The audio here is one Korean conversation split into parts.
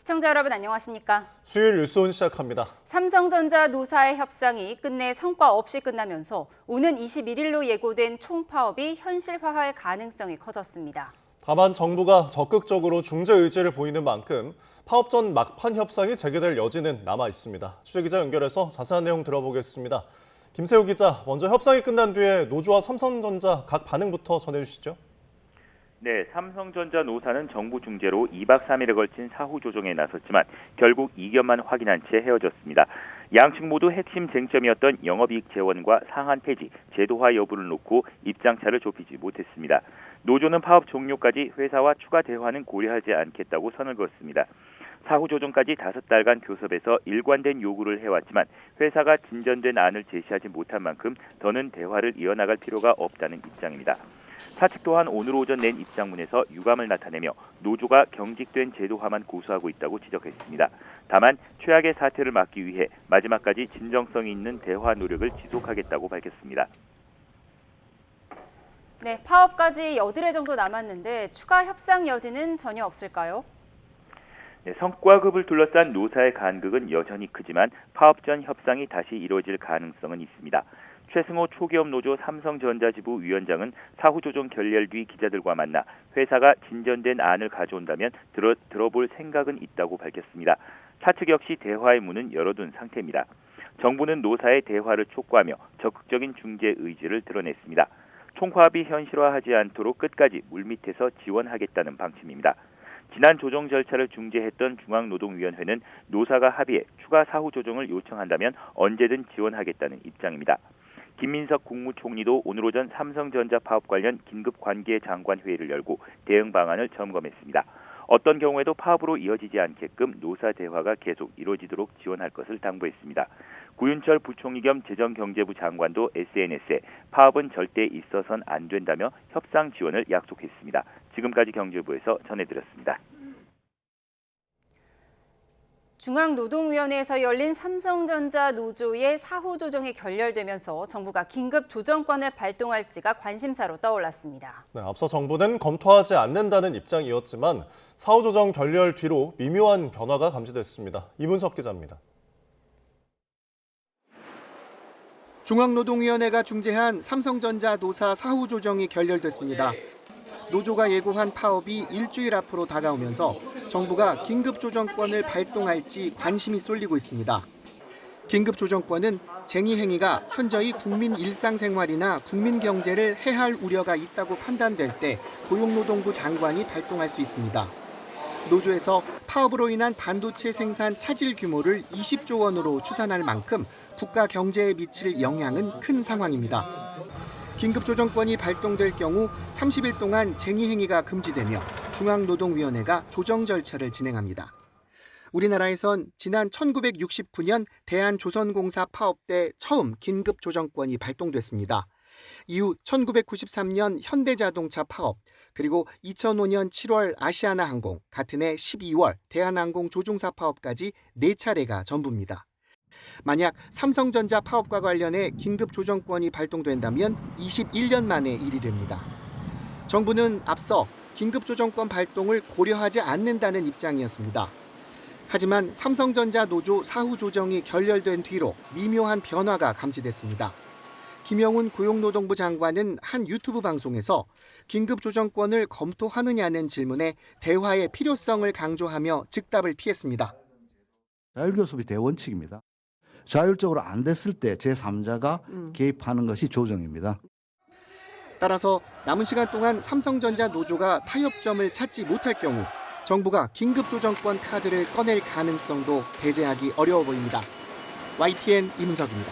시청자 여러분 안녕하십니까? 수요일 뉴스온 시작합니다. 삼성전자 노사의 협상이 끝내 성과 없이 끝나면서 오는 21일로 예고된 총파업이 현실화할 가능성이 커졌습니다. 다만 정부가 적극적으로 중재 의지를 보이는 만큼 파업 전 막판 협상이 재개될 여지는 남아 있습니다. 취재기자 연결해서 자세한 내용 들어보겠습니다. 김세호 기자, 먼저 협상이 끝난 뒤에 노조와 삼성전자 각 반응부터 전해주시죠. 네, 삼성전자 노사는 정부 중재로 2박 3일에 걸친 사후 조정에 나섰지만 결국 이견만 확인한 채 헤어졌습니다. 양측 모두 핵심 쟁점이었던 영업이익 재원과 상한 폐지, 제도화 여부를 놓고 입장차를 좁히지 못했습니다. 노조는 파업 종료까지 회사와 추가 대화는 고려하지 않겠다고 선을 그었습니다. 사후 조정까지 5달간 교섭에서 일관된 요구를 해왔지만 회사가 진전된 안을 제시하지 못한 만큼 더는 대화를 이어나갈 필요가 없다는 입장입니다. 사측 또한 오늘 오전 낸 입장문에서 유감을 나타내며 노조가 경직된 제도화만 고수하고 있다고 지적했습니다. 다만 최악의 사태를 막기 위해 마지막까지 진정성이 있는 대화 노력을 지속하겠다고 밝혔습니다. 네, 파업까지 8회 정도 남았는데 추가 협상 여지는 전혀 없을까요? 네, 성과급을 둘러싼 노사의 간극은 여전히 크지만 파업 전 협상이 다시 이루어질 가능성은 있습니다. 최승호 초기업노조 삼성전자 지부 위원장은 사후 조정 결렬 뒤 기자들과 만나 회사가 진전된 안을 가져온다면 들어볼 생각은 있다고 밝혔습니다. 사측 역시 대화의 문은 열어둔 상태입니다. 정부는 노사의 대화를 촉구하며 적극적인 중재 의지를 드러냈습니다. 총파업이 현실화하지 않도록 끝까지 물밑에서 지원하겠다는 방침입니다. 지난 조정 절차를 중재했던 중앙노동위원회는 노사가 합의해 추가 사후 조정을 요청한다면 언제든 지원하겠다는 입장입니다. 김민석 국무총리도 오늘 오전 삼성전자 파업 관련 긴급 관계 장관 회의를 열고 대응 방안을 점검했습니다. 어떤 경우에도 파업으로 이어지지 않게끔 노사 대화가 계속 이루어지도록 지원할 것을 당부했습니다. 구윤철 부총리 겸 재정경제부 장관도 SNS에 파업은 절대 있어선 안 된다며 협상 지원을 약속했습니다. 지금까지 경제부에서 전해드렸습니다. 중앙노동위원회에서 열린 삼성전자 노조의 사후 조정이 결렬되면서 정부가 긴급 조정권을 발동할지가 관심사로 떠올랐습니다. 네, 앞서 정부는 검토하지 않는다는 입장이었지만 사후 조정 결렬 뒤로 미묘한 변화가 감지됐습니다. 이문석 기자입니다. 중앙노동위원회가 중재한 삼성전자 노사 사후 조정이 결렬됐습니다. 노조가 예고한 파업이 일주일 앞으로 다가오면서 정부가 긴급조정권을 발동할지 관심이 쏠리고 있습니다. 긴급조정권은 쟁의 행위가 현저히 국민 일상생활이나 국민 경제를 해할 우려가 있다고 판단될 때 고용노동부 장관이 발동할 수 있습니다. 노조에서 파업으로 인한 반도체 생산 차질 규모를 20조 원으로 추산할 만큼 국가 경제에 미칠 영향은 큰 상황입니다. 긴급조정권이 발동될 경우 30일 동안 쟁의 행위가 금지되며 중앙노동위원회가 조정 절차를 진행합니다. 우리나라에선 지난 1969년 대한조선공사 파업 때 처음 긴급조정권이 발동됐습니다. 이후 1993년 현대자동차 파업, 그리고 2005년 7월 아시아나항공, 같은 해 12월 대한항공 조종사 파업까지 4차례가 전부입니다. 만약 삼성전자 파업과 관련해 긴급조정권이 발동된다면 21년 만의 일이 됩니다. 정부는 앞서 긴급조정권 발동을 고려하지 않는다는 입장이었습니다. 하지만 삼성전자 노조 사후 조정이 결렬된 뒤로 미묘한 변화가 감지됐습니다. 김영훈 고용노동부 장관은 한 유튜브 방송에서 긴급조정권을 검토하느냐는 질문에 대화의 필요성을 강조하며 즉답을 피했습니다. 자율교섭이 대원칙입니다. 자율적으로 안 됐을 때 제3자가 개입하는 것이 조정입니다. 따라서 남은 시간 동안 삼성전자 노조가 타협점을 찾지 못할 경우 정부가 긴급조정권 카드를 꺼낼 가능성도 배제하기 어려워 보입니다. YTN 이문석입니다.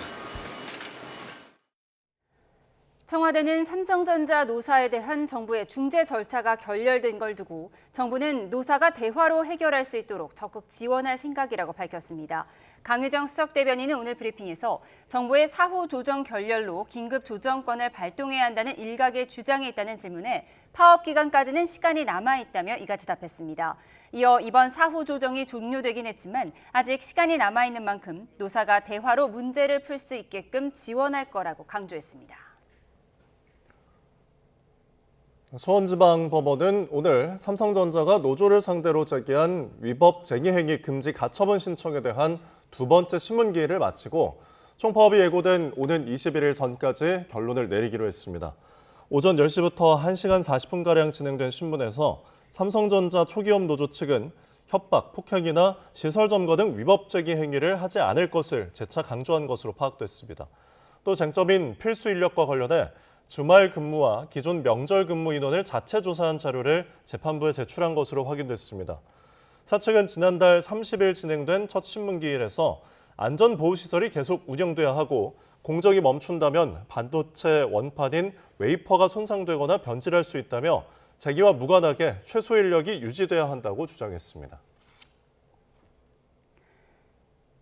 청와대는 삼성전자 노사에 대한 정부의 중재 절차가 결렬된 걸 두고 정부는 노사가 대화로 해결할 수 있도록 적극 지원할 생각이라고 밝혔습니다. 강유정 수석대변인은 오늘 브리핑에서 정부의 사후 조정 결렬로 긴급 조정권을 발동해야 한다는 일각의 주장이 있다는 질문에 파업 기간까지는 시간이 남아있다며 이같이 답했습니다. 이어 이번 사후 조정이 종료되긴 했지만 아직 시간이 남아있는 만큼 노사가 대화로 문제를 풀 수 있게끔 지원할 거라고 강조했습니다. 수원지방법원은 오늘 삼성전자가 노조를 상대로 제기한 위법 쟁의행위 금지 가처분 신청에 대한 두 번째 신문기일을 마치고 총파업이 예고된 오는 21일 전까지 결론을 내리기로 했습니다. 오전 10시부터 1시간 40분가량 진행된 신문에서 삼성전자 초기업 노조 측은 협박, 폭행이나 시설 점거 등 위법 제기 행위를 하지 않을 것을 재차 강조한 것으로 파악됐습니다. 또 쟁점인 필수 인력과 관련해 주말 근무와 기존 명절 근무 인원을 자체 조사한 자료를 재판부에 제출한 것으로 확인됐습니다. 사측은 지난달 30일 진행된 첫 신문기일에서 안전보호시설이 계속 운영돼야 하고 공정이 멈춘다면 반도체 원판인 웨이퍼가 손상되거나 변질할 수 있다며 제기와 무관하게 최소 인력이 유지돼야 한다고 주장했습니다.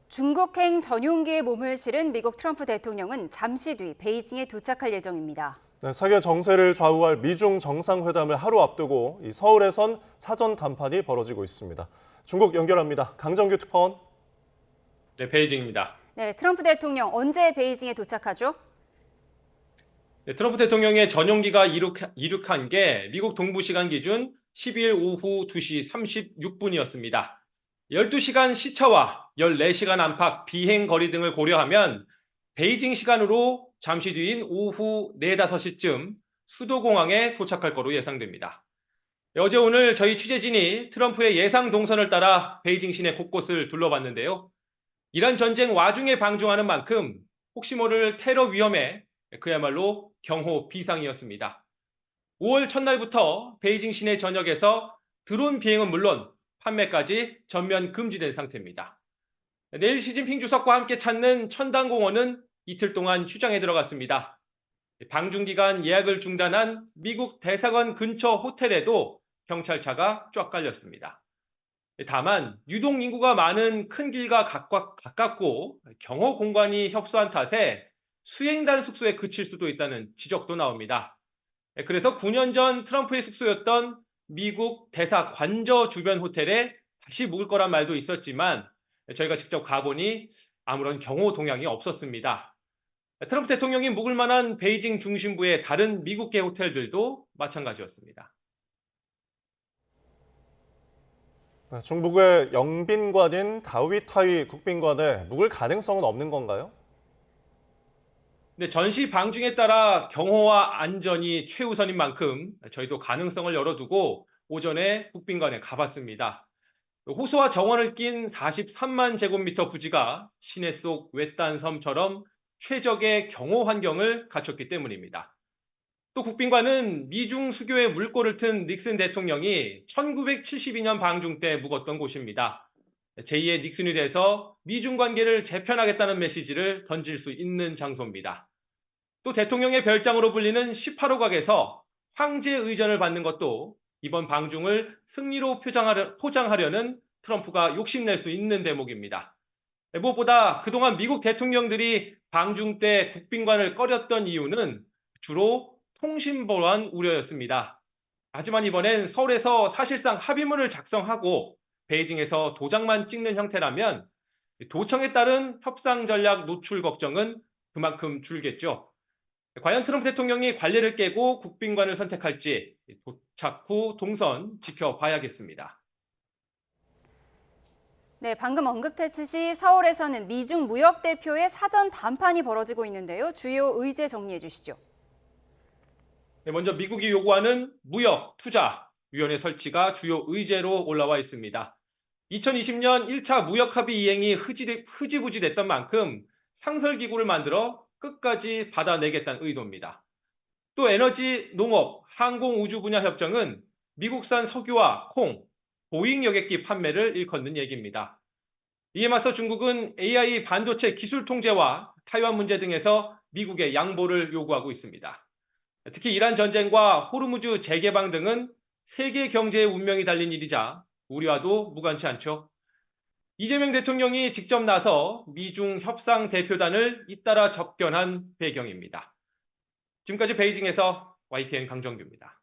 중국행 전용기에 몸을 실은 미국 트럼프 대통령은 잠시 뒤 베이징에 도착할 예정입니다. 네, 세계 정세를 좌우할 미중 정상회담을 하루 앞두고 서울에선 사전 담판이 벌어지고 있습니다. 중국 연결합니다. 강정규 특파원. 네, 베이징입니다. 네, 트럼프 대통령 언제 베이징에 도착하죠? 네, 트럼프 대통령의 전용기가 이륙한 게 미국 동부 시간 기준 12일 오후 2시 36분이었습니다. 12시간 시차와 14시간 안팎 비행 거리 등을 고려하면 베이징 시간으로 잠시 뒤인 오후 4, 5시쯤 수도공항에 도착할 거로 예상됩니다. 어제 오늘 저희 취재진이 트럼프의 예상 동선을 따라 베이징 시내 곳곳을 둘러봤는데요. 이란 전쟁 와중에 방중하는 만큼 혹시 모를 테러 위험에 그야말로 경호 비상이었습니다. 5월 첫날부터 베이징 시내 전역에서 드론 비행은 물론 판매까지 전면 금지된 상태입니다. 내일 시진핑 주석과 함께 찾는 천당공원은 이틀 동안 휴장에 들어갔습니다. 방중 기간 예약을 중단한 미국 대사관 근처 호텔에도 경찰차가 쫙 깔렸습니다. 다만 유동 인구가 많은 큰 길과 가깝고 경호 공간이 협소한 탓에 수행단 숙소에 그칠 수도 있다는 지적도 나옵니다. 그래서 9년 전 트럼프의 숙소였던 미국 대사 관저 주변 호텔에 다시 묵을 거란 말도 있었지만 저희가 직접 가보니 아무런 경호 동향이 없었습니다. 트럼프 대통령이 묵을 만한 베이징 중심부의 다른 미국계 호텔들도 마찬가지였습니다. 중국의 영빈관인 다위타이 국빈관에 묵을 가능성은 없는 건가요? 네, 전시 방중에 따라 경호와 안전이 최우선인 만큼 저희도 가능성을 열어두고 오전에 국빈관에 가봤습니다. 호수와 정원을 낀 43만 제곱미터 부지가 시내 속 외딴 섬처럼 최적의 경호 환경을 갖췄기 때문입니다. 또 국빈관은 미중 수교의 물꼬를 튼 닉슨 대통령이 1972년 방중 때 묵었던 곳입니다. 제2의 닉슨이 돼서 미중 관계를 재편하겠다는 메시지를 던질 수 있는 장소입니다. 또 대통령의 별장으로 불리는 18호각에서 황제 의전을 받는 것도 이번 방중을 승리로 포장하려는 트럼프가 욕심낼 수 있는 대목입니다. 무엇보다 그동안 미국 대통령들이 방중 때 국빈관을 꺼렸던 이유는 주로 통신보안 우려였습니다. 하지만 이번엔 서울에서 사실상 합의문을 작성하고 베이징에서 도장만 찍는 형태라면 도청에 따른 협상 전략 노출 걱정은 그만큼 줄겠죠. 과연 트럼프 대통령이 관례를 깨고 국빈관을 선택할지 도착 후 동선 지켜봐야겠습니다. 네, 방금 언급했듯이 서울에서는 미중 무역 대표의 사전 담판이 벌어지고 있는데요. 주요 의제 정리해 주시죠. 네, 먼저 미국이 요구하는 무역 투자 위원회 설치가 주요 의제로 올라와 있습니다. 2020년 1차 무역 합의 이행이 흐지부지 됐던 만큼 상설기구를 만들어 끝까지 받아내겠다는 의도입니다. 또 에너지, 농업, 항공, 우주 분야 협정은 미국산 석유와 콩, 보잉 여객기 판매를 일컫는 얘기입니다. 이에 맞서 중국은 AI 반도체 기술 통제와 타이완 문제 등에서 미국의 양보를 요구하고 있습니다. 특히 이란 전쟁과 호르무즈 재개방 등은 세계 경제의 운명이 달린 일이자 우리와도 무관치 않죠. 이재명 대통령이 직접 나서 미중 협상 대표단을 잇따라 접견한 배경입니다. 지금까지 베이징에서 YTN 강정규입니다.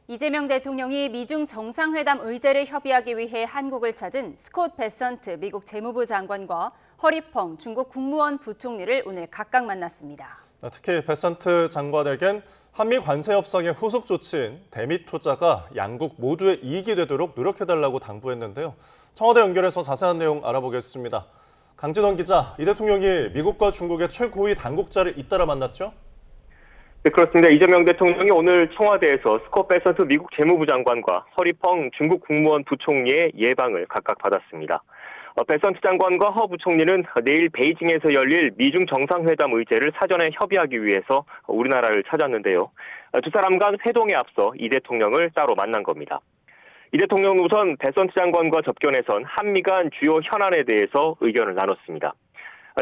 이재명 대통령이 미중 정상회담 의제를 협의하기 위해 한국을 찾은 스콧 베선트 미국 재무부 장관과 허리펑 중국 국무원 부총리를 오늘 각각 만났습니다. 특히 베산트 장관에겐 한미 관세 협상의 후속 조치인 대미 투자가 양국 모두의 이익이 되도록 노력해달라고 당부했는데요. 청와대 연결해서 자세한 내용 알아보겠습니다. 강진원 기자, 이 대통령이 미국과 중국의 최고위 당국자를 잇따라 만났죠? 네, 그렇습니다. 이재명 대통령이 오늘 청와대에서 스콧 베선트 미국 재무부 장관과 허리펑 중국 국무원 부총리의 예방을 각각 받았습니다. 베선트 장관과 허 부총리는 내일 베이징에서 열릴 미중 정상회담 의제를 사전에 협의하기 위해서 우리나라를 찾았는데요. 두 사람 간 회동에 앞서 이 대통령을 따로 만난 겁니다. 이 대통령은 우선 베선트 장관과 접견에선 한미 간 주요 현안에 대해서 의견을 나눴습니다.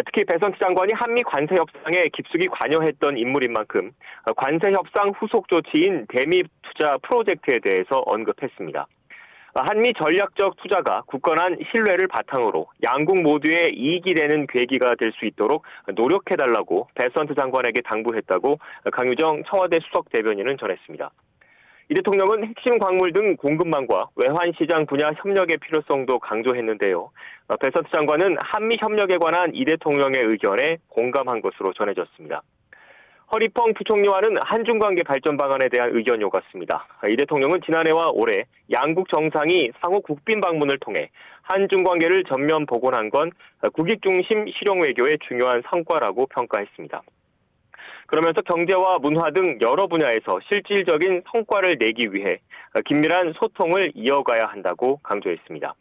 특히 베선트 장관이 한미 관세 협상에 깊숙이 관여했던 인물인 만큼 관세 협상 후속 조치인 대미 투자 프로젝트에 대해서 언급했습니다. 한미 전략적 투자가 굳건한 신뢰를 바탕으로 양국 모두의 이익이 되는 계기가 될 수 있도록 노력해달라고 베선트 장관에게 당부했다고 강유정 청와대 수석 대변인은 전했습니다. 이 대통령은 핵심 광물 등 공급망과 외환시장 분야 협력의 필요성도 강조했는데요. 베선트 장관은 한미 협력에 관한 이 대통령의 의견에 공감한 것으로 전해졌습니다. 허리펑 부총리와는 한중관계 발전 방안에 대한 의견이 오갔습니다. 이 대통령은 지난해와 올해 양국 정상이 상호 국빈 방문을 통해 한중관계를 전면 복원한 건 국익 중심 실용 외교의 중요한 성과라고 평가했습니다. 그러면서 경제와 문화 등 여러 분야에서 실질적인 성과를 내기 위해 긴밀한 소통을 이어가야 한다고 강조했습니다.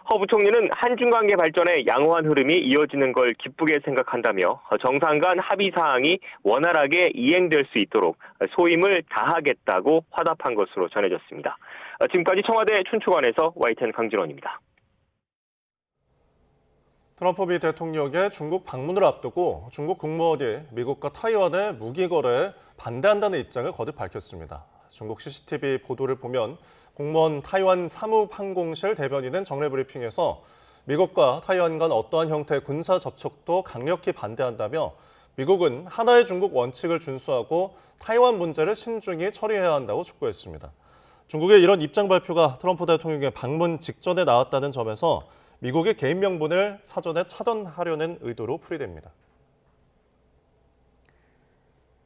허 부총리는 한중관계 발전에 양호한 흐름이 이어지는 걸 기쁘게 생각한다며 정상 간 합의 사항이 원활하게 이행될 수 있도록 소임을 다하겠다고 화답한 것으로 전해졌습니다. 지금까지 청와대 춘추관에서 YTN 강진원입니다. 트럼프 미 대통령의 중국 방문을 앞두고 중국 국무원이 미국과 타이완의 무기 거래에 반대한다는 입장을 거듭 밝혔습니다. 중국 CCTV 보도를 보면 공무원 타이완 사무항공실 대변인은 정례 브리핑에서 미국과 타이완 간 어떠한 형태의 군사 접촉도 강력히 반대한다며 미국은 하나의 중국 원칙을 준수하고 타이완 문제를 신중히 처리해야 한다고 촉구했습니다. 중국의 이런 입장 발표가 트럼프 대통령의 방문 직전에 나왔다는 점에서 미국의 개인 명분을 사전에 차단하려는 의도로 풀이됩니다.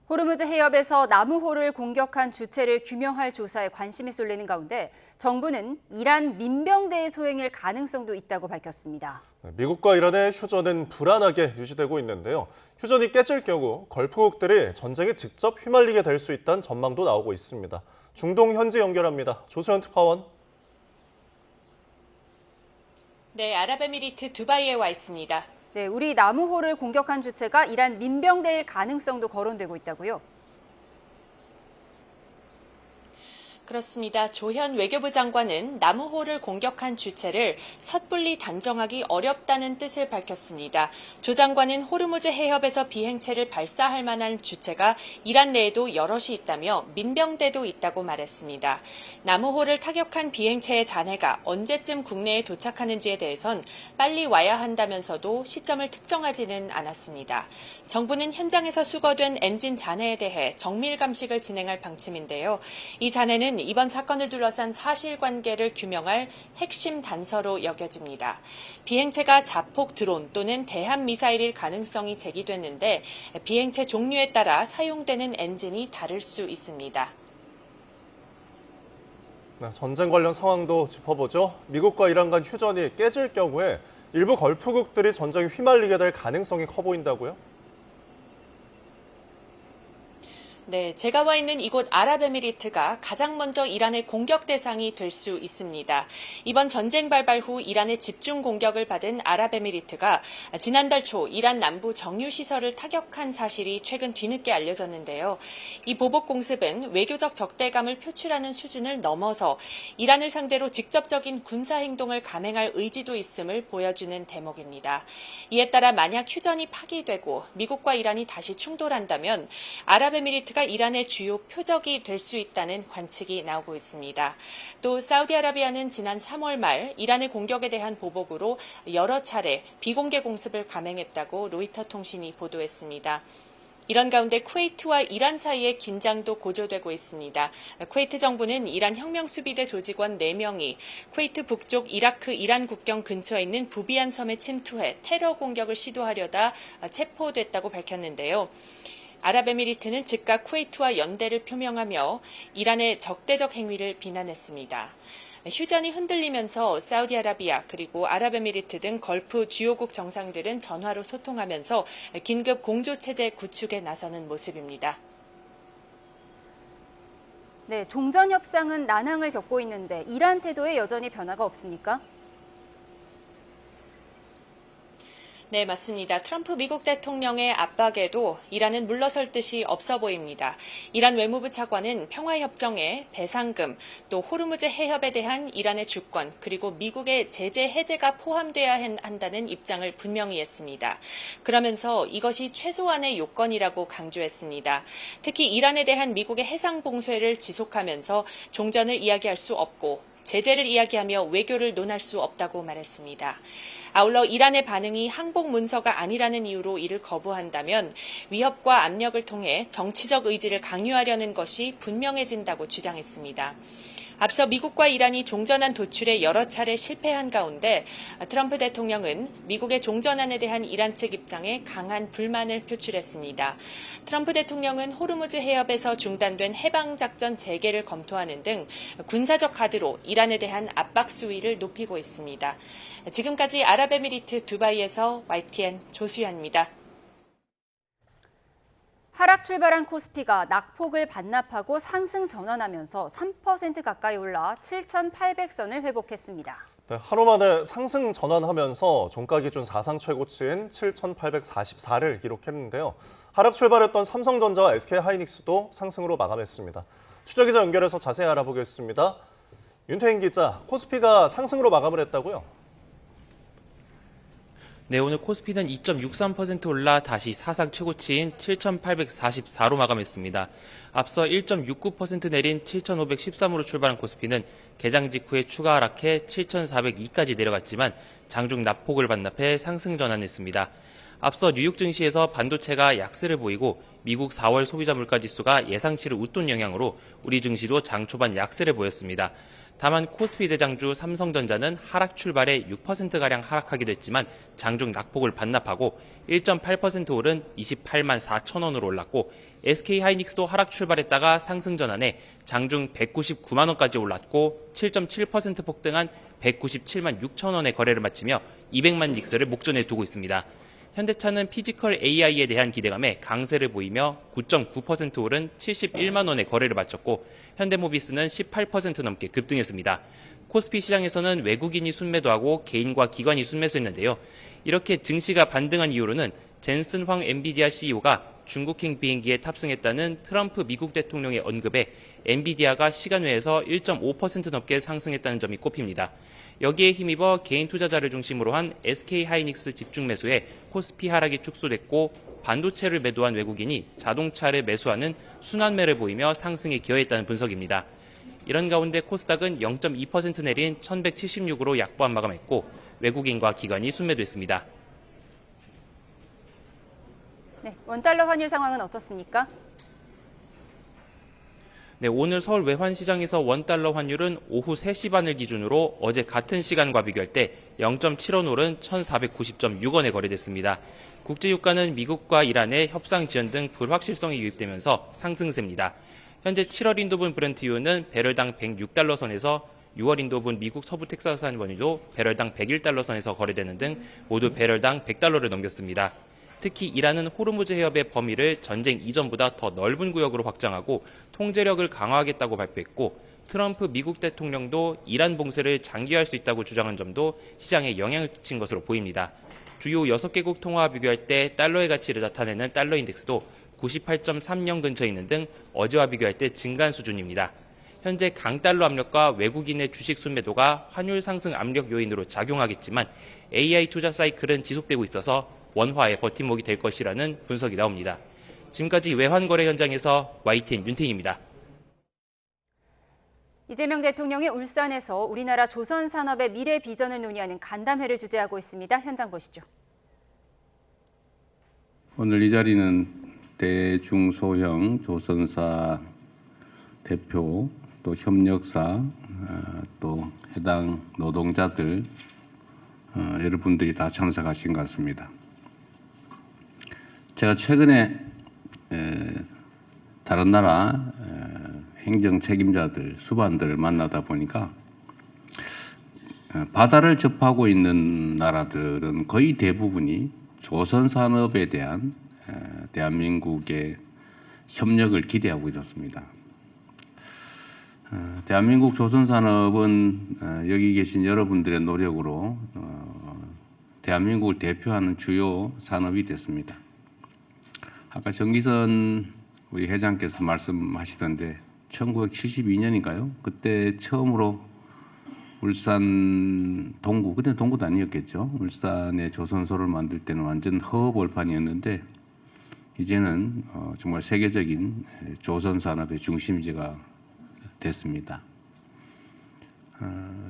호르무즈 해협에서 나무호를 공격한 주체를 규명할 조사에 관심이 쏠리는 가운데 정부는 이란 민병대의 소행일 가능성도 있다고 밝혔습니다. 미국과 이란의 휴전은 불안하게 유지되고 있는데요. 휴전이 깨질 경우 걸프국들이 전쟁에 직접 휘말리게 될 수 있다는 전망도 나오고 있습니다. 중동 현지 연결합니다. 조세현 특파원. 네, 아랍에미리트 두바이에 와 있습니다. 네, 우리 나무호를 공격한 주체가 이란 민병대일 가능성도 거론되고 있다고요? 그렇습니다. 조현 외교부 장관은 나무호를 공격한 주체를 섣불리 단정하기 어렵다는 뜻을 밝혔습니다. 조 장관은 호르무즈 해협에서 비행체를 발사할 만한 주체가 이란 내에도 여럿이 있다며 민병대도 있다고 말했습니다. 나무호를 타격한 비행체의 잔해가 언제쯤 국내에 도착하는지에 대해선 빨리 와야 한다면서도 시점을 특정하지는 않았습니다. 정부는 현장에서 수거된 엔진 잔해에 대해 정밀 감식을 진행할 방침인데요. 이 잔해는 이번 사건을 둘러싼 사실관계를 규명할 핵심 단서로 여겨집니다. 비행체가 자폭 드론 또는 대함 미사일일 가능성이 제기됐는데 비행체 종류에 따라 사용되는 엔진이 다를 수 있습니다. 네, 전쟁 관련 상황도 짚어보죠. 미국과 이란 간 휴전이 깨질 경우에 일부 걸프국들이 전쟁에 휘말리게 될 가능성이 커 보인다고요? 네, 제가 와 있는 이곳 아랍에미리트가 가장 먼저 이란의 공격 대상이 될 수 있습니다. 이번 전쟁 발발 후 이란의 집중 공격을 받은 아랍에미리트가 지난달 초 이란 남부 정유시설을 타격한 사실이 최근 뒤늦게 알려졌는데요. 이 보복 공습은 외교적 적대감을 표출하는 수준을 넘어서 이란을 상대로 직접적인 군사행동을 감행할 의지도 있음을 보여주는 대목입니다. 이에 따라 만약 휴전이 파기되고 미국과 이란이 다시 충돌한다면 아랍에미리트가 이란의 주요 표적이 될 수 있다는 관측이 나오고 있습니다. 또 사우디아라비아는 지난 3월 말 이란의 공격에 대한 보복으로 여러 차례 비공개 공습을 감행했다고 로이터 통신이 보도했습니다. 이런 가운데 쿠웨이트와 이란 사이의 긴장도 고조되고 있습니다. 쿠웨이트 정부는 이란 혁명수비대 조직원 4명이 쿠웨이트 북쪽 이라크 이란 국경 근처에 있는 부비안 섬에 침투해 테러 공격을 시도하려다 체포됐다고 밝혔는데요. 아랍에미리트는 즉각 쿠웨이트와 연대를 표명하며 이란의 적대적 행위를 비난했습니다. 휴전이 흔들리면서 사우디아라비아 그리고 아랍에미리트 등 걸프 주요국 정상들은 전화로 소통하면서 긴급 공조체제 구축에 나서는 모습입니다. 네, 종전 협상은 난항을 겪고 있는데 이란 태도에 여전히 변화가 없습니까? 네, 맞습니다. 트럼프 미국 대통령의 압박에도 이란은 물러설 뜻이 없어 보입니다. 이란 외무부 차관은 평화협정에 배상금, 또 호르무즈 해협에 대한 이란의 주권, 그리고 미국의 제재 해제가 포함돼야 한다는 입장을 분명히 했습니다. 그러면서 이것이 최소한의 요건이라고 강조했습니다. 특히 이란에 대한 미국의 해상 봉쇄를 지속하면서 종전을 이야기할 수 없고 제재를 이야기하며 외교를 논할 수 없다고 말했습니다. 아울러 이란의 반응이 항복 문서가 아니라는 이유로 이를 거부한다면 위협과 압력을 통해 정치적 의지를 강요하려는 것이 분명해진다고 주장했습니다. 앞서 미국과 이란이 종전안 도출에 여러 차례 실패한 가운데 트럼프 대통령은 미국의 종전안에 대한 이란 측 입장에 강한 불만을 표출했습니다. 트럼프 대통령은 호르무즈 해협에서 중단된 해방작전 재개를 검토하는 등 군사적 카드로 이란에 대한 압박 수위를 높이고 있습니다. 지금까지 아랍에미리트 두바이에서 YTN 조수연입니다. 하락 출발한 코스피가 낙폭을 반납하고 상승 전환하면서 3% 가까이 올라 7,800선을 회복했습니다. 네, 하루 만에 상승 전환하면서 종가 기준 사상 최고치인 7,844를 기록했는데요. 하락 출발했던 삼성전자와 SK하이닉스도 상승으로 마감했습니다. 취재기자 연결해서 자세히 알아보겠습니다. 윤태인 기자, 코스피가 상승으로 마감을 했다고요? 네, 오늘 코스피는 2.63% 올라 다시 사상 최고치인 7,844로 마감했습니다. 앞서 1.69% 내린 7,513으로 출발한 코스피는 개장 직후에 추가 하락해 7,402까지 내려갔지만 장중 낙폭을 반납해 상승 전환했습니다. 앞서 뉴욕 증시에서 반도체가 약세를 보이고 미국 4월 소비자 물가지수가 예상치를 웃돈 영향으로 우리 증시도 장 초반 약세를 보였습니다. 다만 코스피 대장주 삼성전자는 하락 출발에 6%가량 하락하기도 했지만 장중 낙폭을 반납하고 1.8% 오른 28만 4천 원으로 올랐고 SK하이닉스도 하락 출발했다가 상승 전환에 장중 199만 원까지 올랐고 7.7% 폭등한 197만 6천 원의 거래를 마치며 200만 닉스를 목전에 두고 있습니다. 현대차는 피지컬 AI에 대한 기대감에 강세를 보이며 9.9% 오른 71만 원의 거래를 마쳤고 현대모비스는 18% 넘게 급등했습니다. 코스피 시장에서는 외국인이 순매도하고 개인과 기관이 순매수했는데요. 이렇게 증시가 반등한 이유로는 젠슨 황 엔비디아 CEO가 중국행 비행기에 탑승했다는 트럼프 미국 대통령의 언급에 엔비디아가 시간 외에서 1.5% 넘게 상승했다는 점이 꼽힙니다. 여기에 힘입어 개인 투자자를 중심으로 한 SK하이닉스 집중 매수에 코스피 하락이 축소됐고 반도체를 매도한 외국인이 자동차를 매수하는 순환매를 보이며 상승에 기여했다는 분석입니다. 이런 가운데 코스닥은 0.2% 내린 1176으로 약보한 마감했고 외국인과 기관이 순매도했습니다. 네, 원달러 환율 상황은 어떻습니까? 네, 오늘 서울 외환시장에서 원달러 환율은 오후 3시 반을 기준으로 어제 같은 시간과 비교할 때 0.7원 오른 1,490.6원에 거래됐습니다. 국제유가는 미국과 이란의 협상 지연 등 불확실성이 유입되면서 상승세입니다. 현재 7월 인도분 브렌트유는 배럴당 106달러 선에서 6월 인도분 미국 서부 텍사스산 원유도 배럴당 101달러 선에서 거래되는 등 모두 배럴당 100달러를 넘겼습니다. 특히 이란은 호르무즈 해협의 범위를 전쟁 이전보다 더 넓은 구역으로 확장하고 통제력을 강화하겠다고 발표했고 트럼프 미국 대통령도 이란 봉쇄를 장기화할 수 있다고 주장한 점도 시장에 영향을 끼친 것으로 보입니다. 주요 6개국 통화와 비교할 때 달러의 가치를 나타내는 달러 인덱스도 98.30 근처에 있는 등 어제와 비교할 때 증가한 수준입니다. 현재 강달러 압력과 외국인의 주식 순매도가 환율 상승 압력 요인으로 작용하겠지만 AI 투자 사이클은 지속되고 있어서 원화의 버팀목이 될 것이라는 분석이 나옵니다. 지금까지 외환거래 현장에서 YTN 윤태인입니다. 이재명 대통령이 울산에서 우리나라 조선산업의 미래 비전을 논의하는 간담회를 주재하고 있습니다. 현장 보시죠. 오늘 이 자리는 대중소형 조선사 대표, 또 협력사, 또 해당 노동자들 여러분들이 다 참석하신 것 같습니다. 제가 최근에 다른 나라 행정 책임자들, 수반들을 만나다 보니까 바다를 접하고 있는 나라들은 거의 대부분이 조선 산업에 대한 대한민국의 협력을 기대하고 있었습니다. 대한민국 조선 산업은 여기 계신 여러분들의 노력으로 대한민국을 대표하는 주요 산업이 됐습니다. 아까 정기선 우리 회장께서 말씀하시던데 1972년인가요? 그때 처음으로 울산 동구, 그때 동구도 아니었겠죠. 울산에 조선소를 만들 때는 완전 허허벌판이었는데 이제는 정말 세계적인 조선 산업의 중심지가 됐습니다.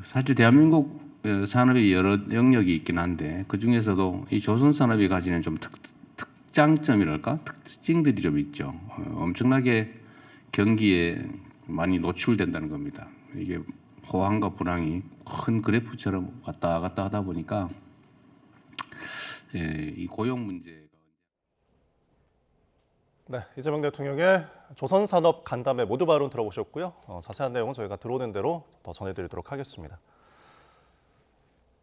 사실 대한민국 산업이 여러 영역이 있긴 한데 그 중에서도 이 조선 산업이 가지는 좀 특장점이랄까 특징들이 좀 있죠. 엄청나게 경기에 많이 노출된다는 겁니다. 이게 호황과 불황이 큰 그래프처럼 왔다 갔다 하다 보니까 이 고용 문제가. 네, 이재명 대통령의 조선산업 간담회 모두 발언 들어보셨고요. 자세한 내용은 저희가 들어오는 대로 더 전해드리도록 하겠습니다.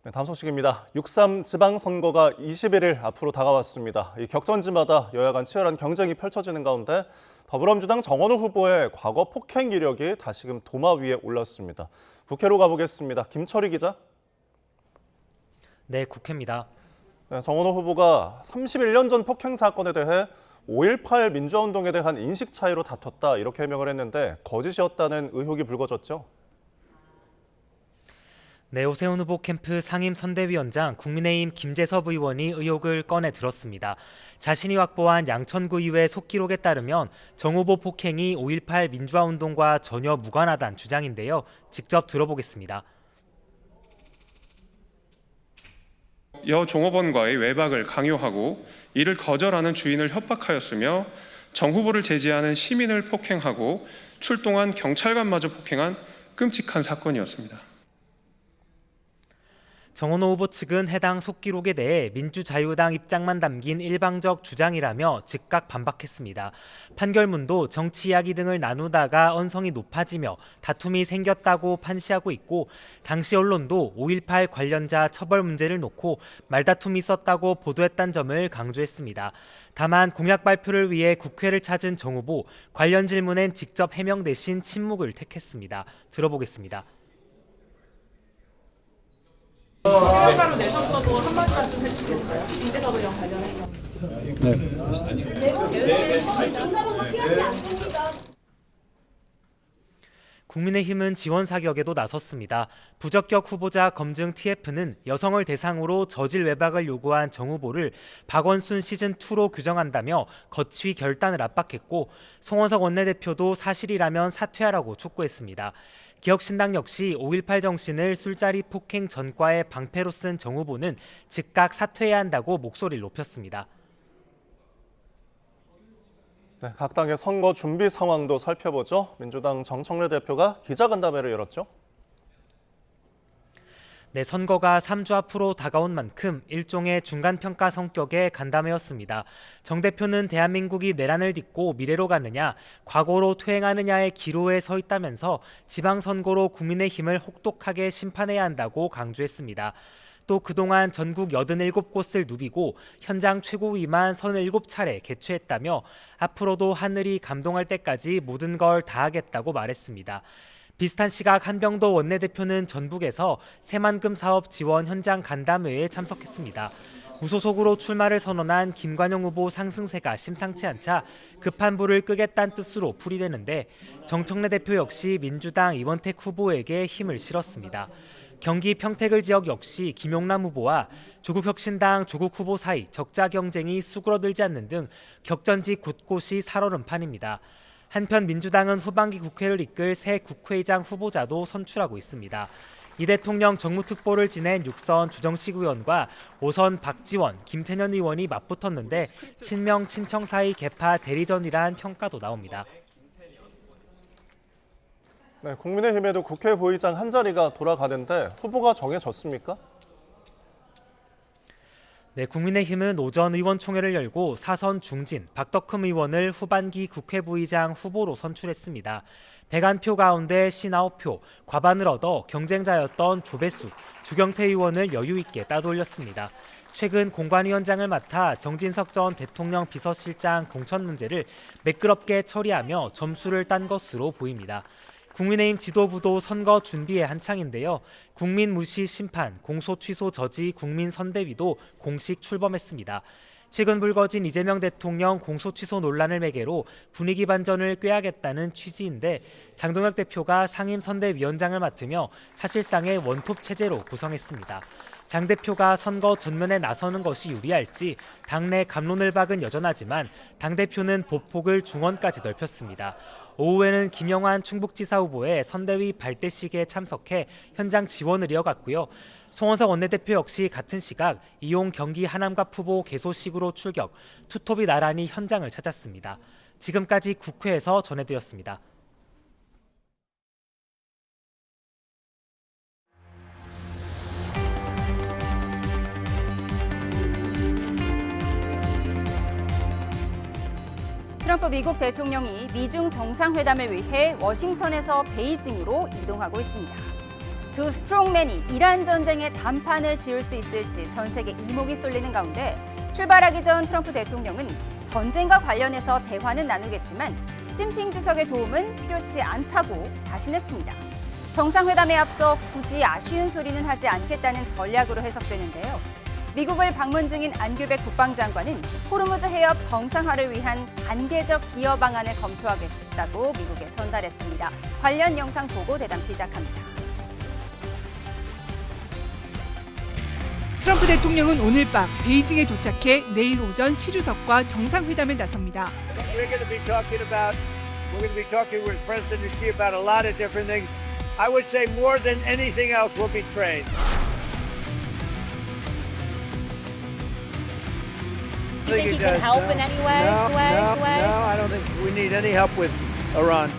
네, 다음 소식입니다. 6.3 지방선거가 21일 앞으로 다가왔습니다. 이 격전지마다 여야 간 치열한 경쟁이 펼쳐지는 가운데 더불어민주당 정원호 후보의 과거 폭행 이력이 다시금 도마 위에 올랐습니다. 국회로 가보겠습니다. 김철희 기자. 네, 국회입니다. 네, 정원호 후보가 31년 전 폭행 사건에 대해 5.18 민주화운동에 대한 인식 차이로 다퉜다 이렇게 해명을 했는데 거짓이었다는 의혹이 불거졌죠. 네, 오세훈 후보 캠프 상임선대위원장 국민의힘 김재섭 의원이 의혹을 꺼내 들었습니다. 자신이 확보한 양천구의회 속기록에 따르면 정 후보 폭행이 5.18 민주화운동과 전혀 무관하다는 주장인데요. 직접 들어보겠습니다. 여 종업원과의 외박을 강요하고 이를 거절하는 주인을 협박하였으며 정 후보를 제지하는 시민을 폭행하고 출동한 경찰관마저 폭행한 끔찍한 사건이었습니다. 정원호 후보 측은 해당 속기록에 대해 민주자유당 입장만 담긴 일방적 주장이라며 즉각 반박했습니다. 판결문도 정치 이야기 등을 나누다가 언성이 높아지며 다툼이 생겼다고 판시하고 있고 당시 언론도 5.18 관련자 처벌 문제를 놓고 말다툼이 있었다고 보도했다는 점을 강조했습니다. 다만 공약 발표를 위해 국회를 찾은 정 후보, 관련 질문엔 직접 해명 대신 침묵을 택했습니다. 들어보겠습니다. 사과로 내셨어도 한마디 말씀 해주시겠어요? 김재섭 의원 관련해서. 국민의힘은 지원 사격에도 나섰습니다. 부적격 후보자 검증 TF는 여성을 대상으로 저질 외박을 요구한 정 후보를 박원순 시즌2로 규정한다며 거취 결단을 압박했고 송원석 원내대표도 사실이라면 사퇴하라고 촉구했습니다. 기억신당 역시 5.18 정신을 술자리 폭행 전과의 방패로 쓴 정 후보는 즉각 사퇴해야 한다고 목소리를 높였습니다. 네, 각 당의 선거 준비 상황도 살펴보죠. 민주당 정청래 대표가 기자간담회를 열었죠. 네, 선거가 3주 앞으로 다가온 만큼 일종의 중간평가 성격의 간담회였습니다. 정 대표는 대한민국이 내란을 딛고 미래로 가느냐, 과거로 퇴행하느냐의 기로에 서 있다면서 지방선거로 국민의힘을 혹독하게 심판해야 한다고 강조했습니다. 또 그동안 전국 87곳을 누비고 현장 최고위만 37차례 개최했다며 앞으로도 하늘이 감동할 때까지 모든 걸 다하겠다고 말했습니다. 비슷한 시각 한병도 원내대표는 전북에서 새만금 사업 지원 현장 간담회에 참석했습니다. 무소속으로 출마를 선언한 김관영 후보 상승세가 심상치 않자 급한 불을 끄겠다는 뜻으로 풀이되는데 정청래 대표 역시 민주당 이원택 후보에게 힘을 실었습니다. 경기 평택을 지역 역시 김용남 후보와 조국혁신당 조국 후보 사이 적자 경쟁이 수그러들지 않는 등 격전지 곳곳이 살얼음 판입니다. 한편 민주당은 후반기 국회를 이끌 새 국회의장 후보자도 선출하고 있습니다. 이 대통령 정무특보를 지낸 6선 주정식 의원과 5선 박지원, 김태년 의원이 맞붙었는데 친명 친청 사이 개파 대리전이란 평가도 나옵니다. 네, 국민의힘에도 국회 부의장 한 자리가 돌아가는데 후보가 정해졌습니까? 네, 국민의힘은 오전 의원총회를 열고 사선 중진 박덕흠 의원을 후반기 국회부의장 후보로 선출했습니다. 101표 가운데 59표, 과반을 얻어 경쟁자였던 조배수, 주경태 의원을 여유 있게 따돌렸습니다. 최근 공관위원장을 맡아 정진석 전 대통령 비서실장 공천 문제를 매끄럽게 처리하며 점수를 딴 것으로 보입니다. 국민의힘 지도부도 선거 준비에 한창인데요. 국민 무시 심판, 공소 취소 저지 국민선대위도 공식 출범했습니다. 최근 불거진 이재명 대통령 공소 취소 논란을 매개로 분위기 반전을 꾀하겠다는 취지인데 장동혁 대표가 상임선대위원장을 맡으며 사실상의 원톱 체제로 구성했습니다. 장 대표가 선거 전면에 나서는 것이 유리할지 당내 갑론을 박은 여전하지만 당대표는 보폭을 중원까지 넓혔습니다. 오후에는 김영환 충북지사 후보의 선대위 발대식에 참석해 현장 지원을 이어갔고요. 송원석 원내대표 역시 같은 시각 이용 경기 하남갑 후보 개소식으로 출격, 투톱이 나란히 현장을 찾았습니다. 지금까지 국회에서 전해드렸습니다. 트럼프 미국 대통령이 미중 정상회담을 위해 워싱턴에서 베이징으로 이동하고 있습니다. 두 스트롱맨이 이란 전쟁의 단판을 지을 수 있을지 전 세계 이목이 쏠리는 가운데 출발하기 전 트럼프 대통령은 전쟁과 관련해서 대화는 나누겠지만 시진핑 주석의 도움은 필요치 않다고 자신했습니다. 정상회담에 앞서 굳이 아쉬운 소리는 하지 않겠다는 전략으로 해석되는데요. 미국을 방문 중인 안규백 국방장관은 호르무즈 해협 정상화를 위한 단계적 기여 방안을 검토하겠다고 미국에 전달했습니다. 관련 영상 보고 대담 시작합니다. 트럼프 대통령은 오늘 밤 베이징에 도착해 내일 오전 시 주석과 정상회담에 나섭니다. We're going to be talking with President Xi about a lot of different things. I would say more than anything else will be trade. You think he can help in any way? No, I don't think we need any help with Iran.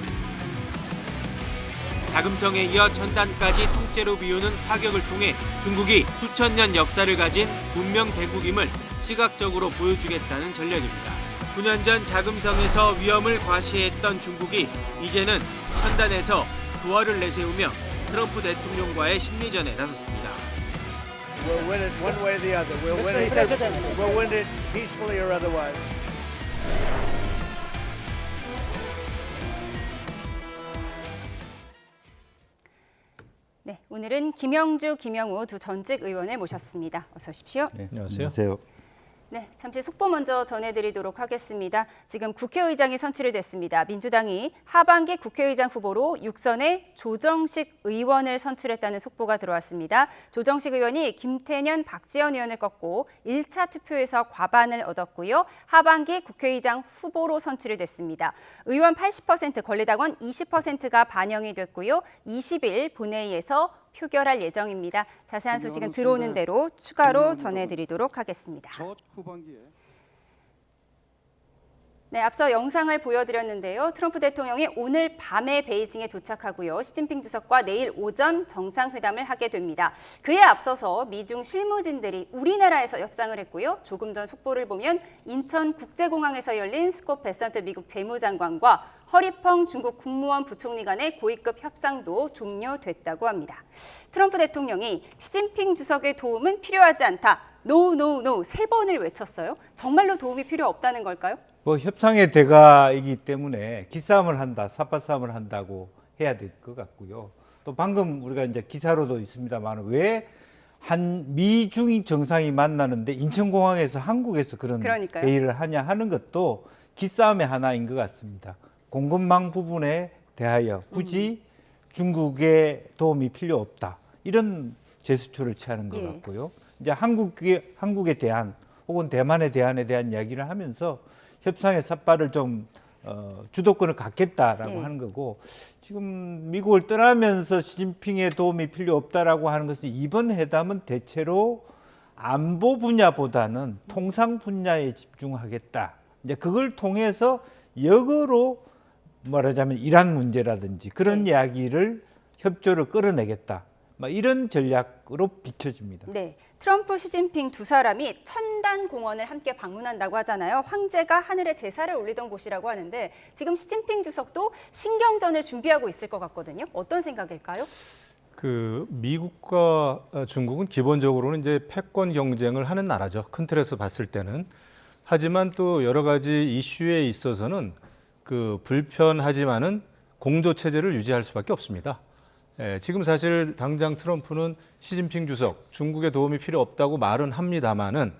자금성에 이어 전단까지 통째로 비우는 타격을 통해 중국이 수천 년 역사를 가진 문명 대국임을 시각적으로 보여주겠다는 전략입니다. 9년 전 자금성에서 위험을 과시했던 중국이 이제는 천단에서 두어를 내세우며 트럼프 대통령과의 심리전에 나섰습니다. We'll win it one way or the other. We'll win it peacefully or otherwise. 네, 오늘은 김영주, 김영우 두 전직 의원을 모셨습니다. 어서 오십시오. 네, 안녕하세요. 네, 잠시 속보 먼저 전해드리도록 하겠습니다. 지금 국회의장이 선출이 됐습니다. 민주당이 하반기 국회의장 후보로 6선의 조정식 의원을 선출했다는 속보가 들어왔습니다. 조정식 의원이 김태년, 박지원 의원을 꺾고 1차 투표에서 과반을 얻었고요. 하반기 국회의장 후보로 선출이 됐습니다. 의원 80%, 권리당원 20%가 반영이 됐고요. 20일 본회의에서 표결할 예정입니다. 자세한 소식은 들어오는 대로 추가로 전해드리도록 하겠습니다. 네, 앞서 영상을 보여드렸는데요. 트럼프 대통령이 오늘 밤에 베이징에 도착하고요. 시진핑 주석과 내일 오전 정상회담을 하게 됩니다. 그에 앞서서 미중 실무진들이 우리나라에서 협상을 했고요. 조금 전 속보를 보면 인천국제공항에서 열린 스콧 베선트 미국 재무장관과 허리펑 중국 국무원 부총리 간의 고위급 협상도 종료됐다고 합니다. 트럼프 대통령이 시진핑 주석의 도움은 필요하지 않다. 노, 노, 노 3번을 외쳤어요. 정말로 도움이 필요 없다는 걸까요? 뭐 협상의 대가이기 때문에 기싸움을 한다, 삿바싸움을 한다고 해야 될 것 같고요. 또 방금 우리가 이제 기사로도 있습니다만 왜 한 미중 정상이 만나는데 인천공항에서 한국에서 그런 그러니까요. 회의를 하냐 하는 것도 기싸움의 하나인 것 같습니다. 공급망 부분에 대하여 굳이 중국의 도움이 필요 없다. 이런 제스처를 취하는 것 같고요. 이제 한국에 대한 혹은 대만에 대한 이야기를 하면서 협상의 삿발을 좀 주도권을 갖겠다라고 하는 거고, 지금 미국을 떠나면서 시진핑의 도움이 필요 없다라고 하는 것은 이번 회담은 대체로 안보 분야보다는 통상 분야에 집중하겠다. 이제 그걸 통해서 역으로 말하자면 이란 문제라든지 그런 이야기를 협조를 끌어내겠다. 막 이런 전략으로 비춰집니다. 네, 트럼프, 시진핑 두 사람이 천단 공원을 함께 방문한다고 하잖아요. 황제가 하늘에 제사를 올리던 곳이라고 하는데 지금 시진핑 주석도 신경전을 준비하고 있을 것 같거든요. 어떤 생각일까요? 미국과 중국은 기본적으로는 이제 패권 경쟁을 하는 나라죠. 큰 틀에서 봤을 때는. 하지만 또 여러 가지 이슈에 있어서는 불편하지만은 공조 체제를 유지할 수밖에 없습니다. 지금 사실 당장 트럼프는 시진핑 주석, 중국의 도움이 필요 없다고 말은 합니다만은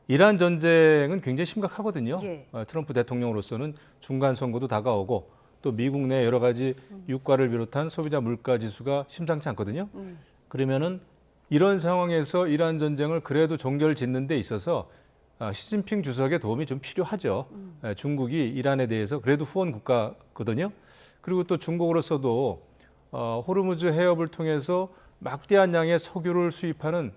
이란 전쟁은 굉장히 심각하거든요. 예. 트럼프 대통령으로서는 중간 선거도 다가오고 또 미국 내 여러 가지 유가를 비롯한 소비자 물가 지수가 심상치 않거든요. 그러면은 이런 상황에서 이란 전쟁을 그래도 종결짓는 데 있어서 시진핑 주석의 도움이 좀 필요하죠. 중국이 이란에 대해서 그래도 후원 국가거든요. 그리고 또 중국으로서도 호르무즈 해협을 통해서 막대한 양의 석유를 수입하는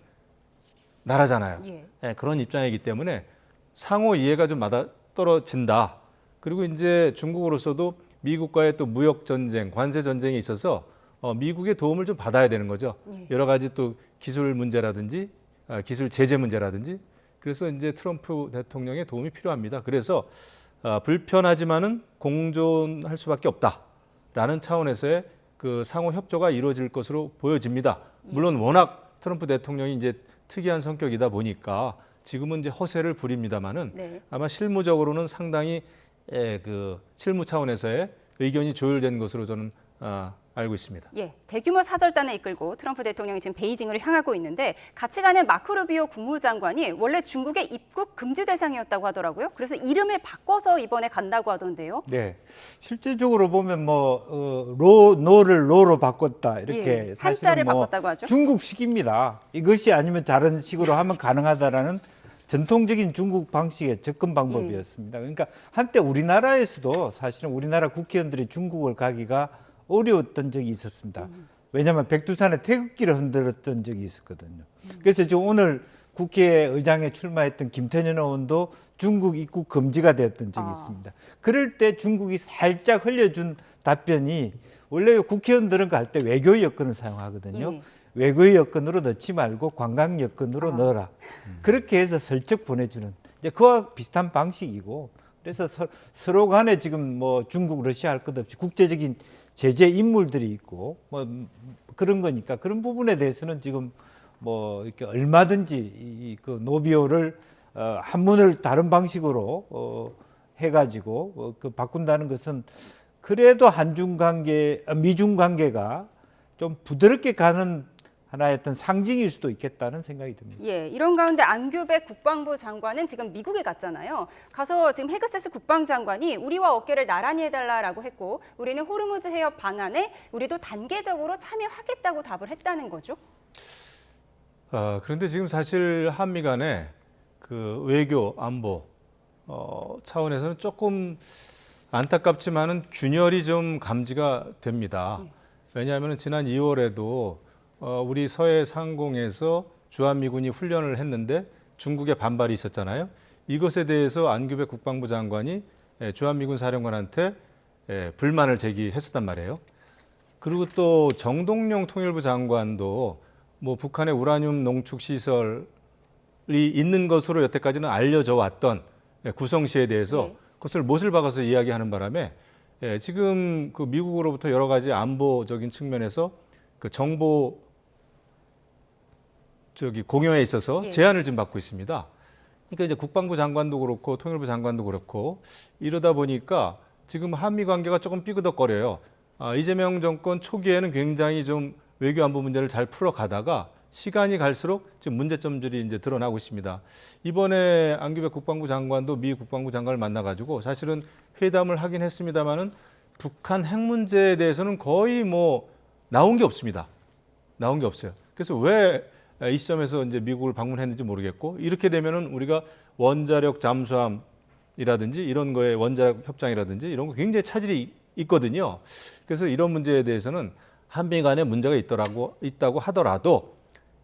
나라잖아요. 예. 그런 입장이기 때문에 상호 이해가 좀 맞아떨어진다. 그리고 이제 중국으로서도 미국과의 또 무역 전쟁, 관세 전쟁이 있어서 미국의 도움을 좀 받아야 되는 거죠. 여러 가지 또 기술 문제라든지 기술 제재 문제라든지 그래서 이제 트럼프 대통령의 도움이 필요합니다. 그래서 불편하지만은 공존할 수밖에 없다라는 차원에서의 상호 협조가 이루어질 것으로 보여집니다. 물론 워낙 트럼프 대통령이 이제 특이한 성격이다 보니까 지금은 이제 허세를 부립니다만은 네. 아마 실무적으로는 상당히 실무 차원에서의 의견이 조율된 것으로 저는 알고 있습니다. 예, 대규모 사절단을 이끌고 트럼프 대통령이 지금 베이징으로 향하고 있는데 같이 가는 마크 루비오 국무장관이 원래 중국의 입국 금지 대상이었다고 하더라고요. 그래서 이름을 바꿔서 이번에 간다고 하던데요. 네, 실제적으로 보면 노를 로로 바꿨다 이렇게 한자를 바꿨다고 하죠. 중국식입니다. 이것이 아니면 다른 식으로 하면 가능하다라는 전통적인 중국 방식의 접근 방법이었습니다. 그러니까 한때 우리나라에서도 사실은 우리나라 국회의원들이 중국을 가기가 어려웠던 적이 있었습니다. 왜냐하면 백두산의 태극기를 흔들었던 적이 있었거든요. 그래서 지금 오늘 국회의장에 출마했던 김태년 의원도 중국 입국 금지가 되었던 적이 있습니다. 그럴 때 중국이 살짝 흘려준 답변이 원래 국회의원들은 갈 때 외교의 여건을 사용하거든요. 외교의 여건으로 넣지 말고 관광 여건으로 넣어라. 그렇게 해서 슬쩍 보내주는 이제 그와 비슷한 방식이고 그래서 서로 간에 지금 중국, 러시아 할 것 없이 국제적인 제재 인물들이 있고 그런 거니까 그런 부분에 대해서는 지금 이렇게 얼마든지 노비오를 한문을 다른 방식으로 해가지고 바꾼다는 것은 그래도 한중 관계, 미중 관계가 좀 부드럽게 가는 하나의 어떤 상징일 수도 있겠다는 생각이 듭니다. 예, 이런 가운데 안규백 국방부 장관은 지금 미국에 갔잖아요. 가서 지금 헤그세스 국방장관이 우리와 어깨를 나란히 해달라라고 했고 우리는 호르무즈 해협 방안에 우리도 단계적으로 참여하겠다고 답을 했다는 거죠. 그런데 지금 사실 한미 간의 외교 안보 차원에서는 조금 안타깝지만은 균열이 좀 감지가 됩니다. 왜냐하면 지난 2월에도 우리 서해 상공에서 주한미군이 훈련을 했는데 중국의 반발이 있었잖아요. 이것에 대해서 안규백 국방부 장관이 주한미군 사령관한테 불만을 제기했었단 말이에요. 그리고 또 정동영 통일부 장관도 북한의 우라늄 농축 시설이 있는 것으로 여태까지는 알려져 왔던 구성시에 대해서 그것을 못을 박아서 이야기하는 바람에 지금 미국으로부터 여러 가지 안보적인 측면에서 정보 공유에 있어서 제한을 지금 받고 있습니다. 그러니까 이제 국방부 장관도 그렇고 통일부 장관도 그렇고 이러다 보니까 지금 한미 관계가 조금 삐그덕거려요. 이재명 정권 초기에는 굉장히 좀 외교 안보 문제를 잘 풀어가다가 시간이 갈수록 지금 문제점들이 이제 드러나고 있습니다. 이번에 안규백 국방부 장관도 미 국방부 장관을 만나가지고 사실은 회담을 하긴 했습니다만은 북한 핵 문제에 대해서는 거의 나온 게 없습니다. 나온 게 없어요. 그래서 왜 이 시점에서 이제 미국을 방문했는지 모르겠고 이렇게 되면은 우리가 원자력 잠수함이라든지 이런 거에 원자력 협정이라든지 이런 거 굉장히 차질이 있거든요. 그래서 이런 문제에 대해서는 한미 간에 문제가 있다고 하더라도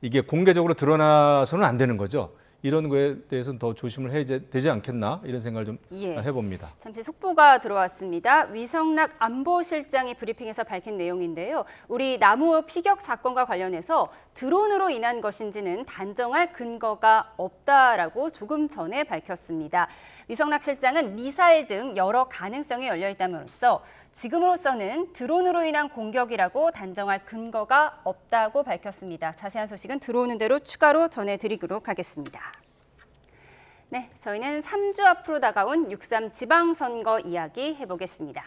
이게 공개적으로 드러나서는 안 되는 거죠. 이런 거에 대해서는 더 조심을 해야 되지 않겠나 이런 생각을 좀 해봅니다. 잠시 속보가 들어왔습니다. 위성락 안보실장이 브리핑에서 밝힌 내용인데요. 우리 남우 피격 사건과 관련해서 드론으로 인한 것인지는 단정할 근거가 없다라고 조금 전에 밝혔습니다. 위성락 실장은 미사일 등 여러 가능성이 열려 있다면서 지금으로서는 드론으로 인한 공격이라고 단정할 근거가 없다고 밝혔습니다. 자세한 소식은 들어오는 대로 추가로 전해드리도록 하겠습니다. 네, 저희는 3주 앞으로 다가온 6.3 지방선거 이야기 해보겠습니다.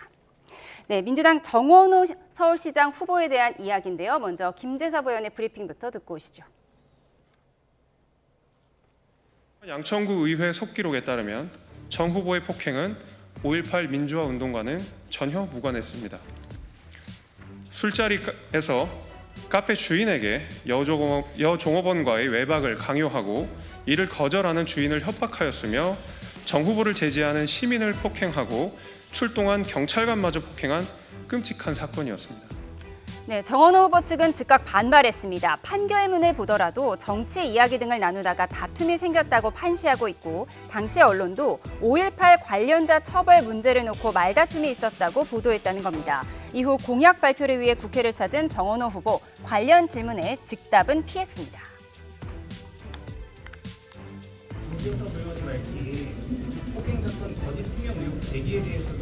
네, 민주당 정원호 서울시장 후보에 대한 이야기인데요. 먼저 김재섭 의원의 브리핑부터 듣고 오시죠. 양천구 의회 속기록에 따르면 정 후보의 폭행은 5.18 민주화 운동과는 전혀 무관했습니다. 술자리에서 카페 주인에게 여종업원과의 외박을 강요하고 이를 거절하는 주인을 협박하였으며 정 후보를 제지하는 시민을 폭행하고 출동한 경찰관마저 폭행한 끔찍한 사건이었습니다. 네, 정원호 후보 측은 즉각 반발했습니다. 판결문을 보더라도 정치 이야기 등을 나누다가 다툼이 생겼다고 판시하고 있고 당시 언론도 5.18 관련자 처벌 문제를 놓고 말다툼이 있었다고 보도했다는 겁니다. 이후 공약 발표를 위해 국회를 찾은 정원호 후보 관련 질문에 즉답은 피했습니다.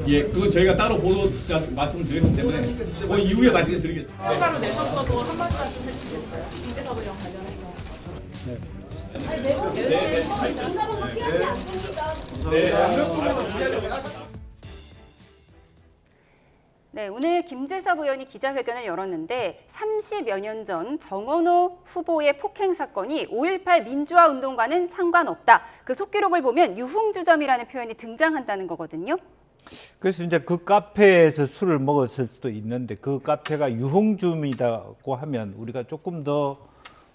예, 그건 저희가 따로 보도 말씀을 드렸기 때문에 그 이후에 말씀드리겠습니다. 평가로 내셨어도 한마디 좀 해주시겠어요? 김재섭 의원 관련해서. 네, 오늘 김재섭 의원이 기자회견을 열었는데 30여 년 전 정원호 후보의 폭행 사건이 5.18 민주화 운동과는 상관없다. 그 속기록을 보면 유흥주점이라는 표현이 등장한다는 거거든요. 그래서 이제 그 카페에서 술을 먹었을 수도 있는데 그 카페가 유흥주점이라고 하면 우리가 조금 더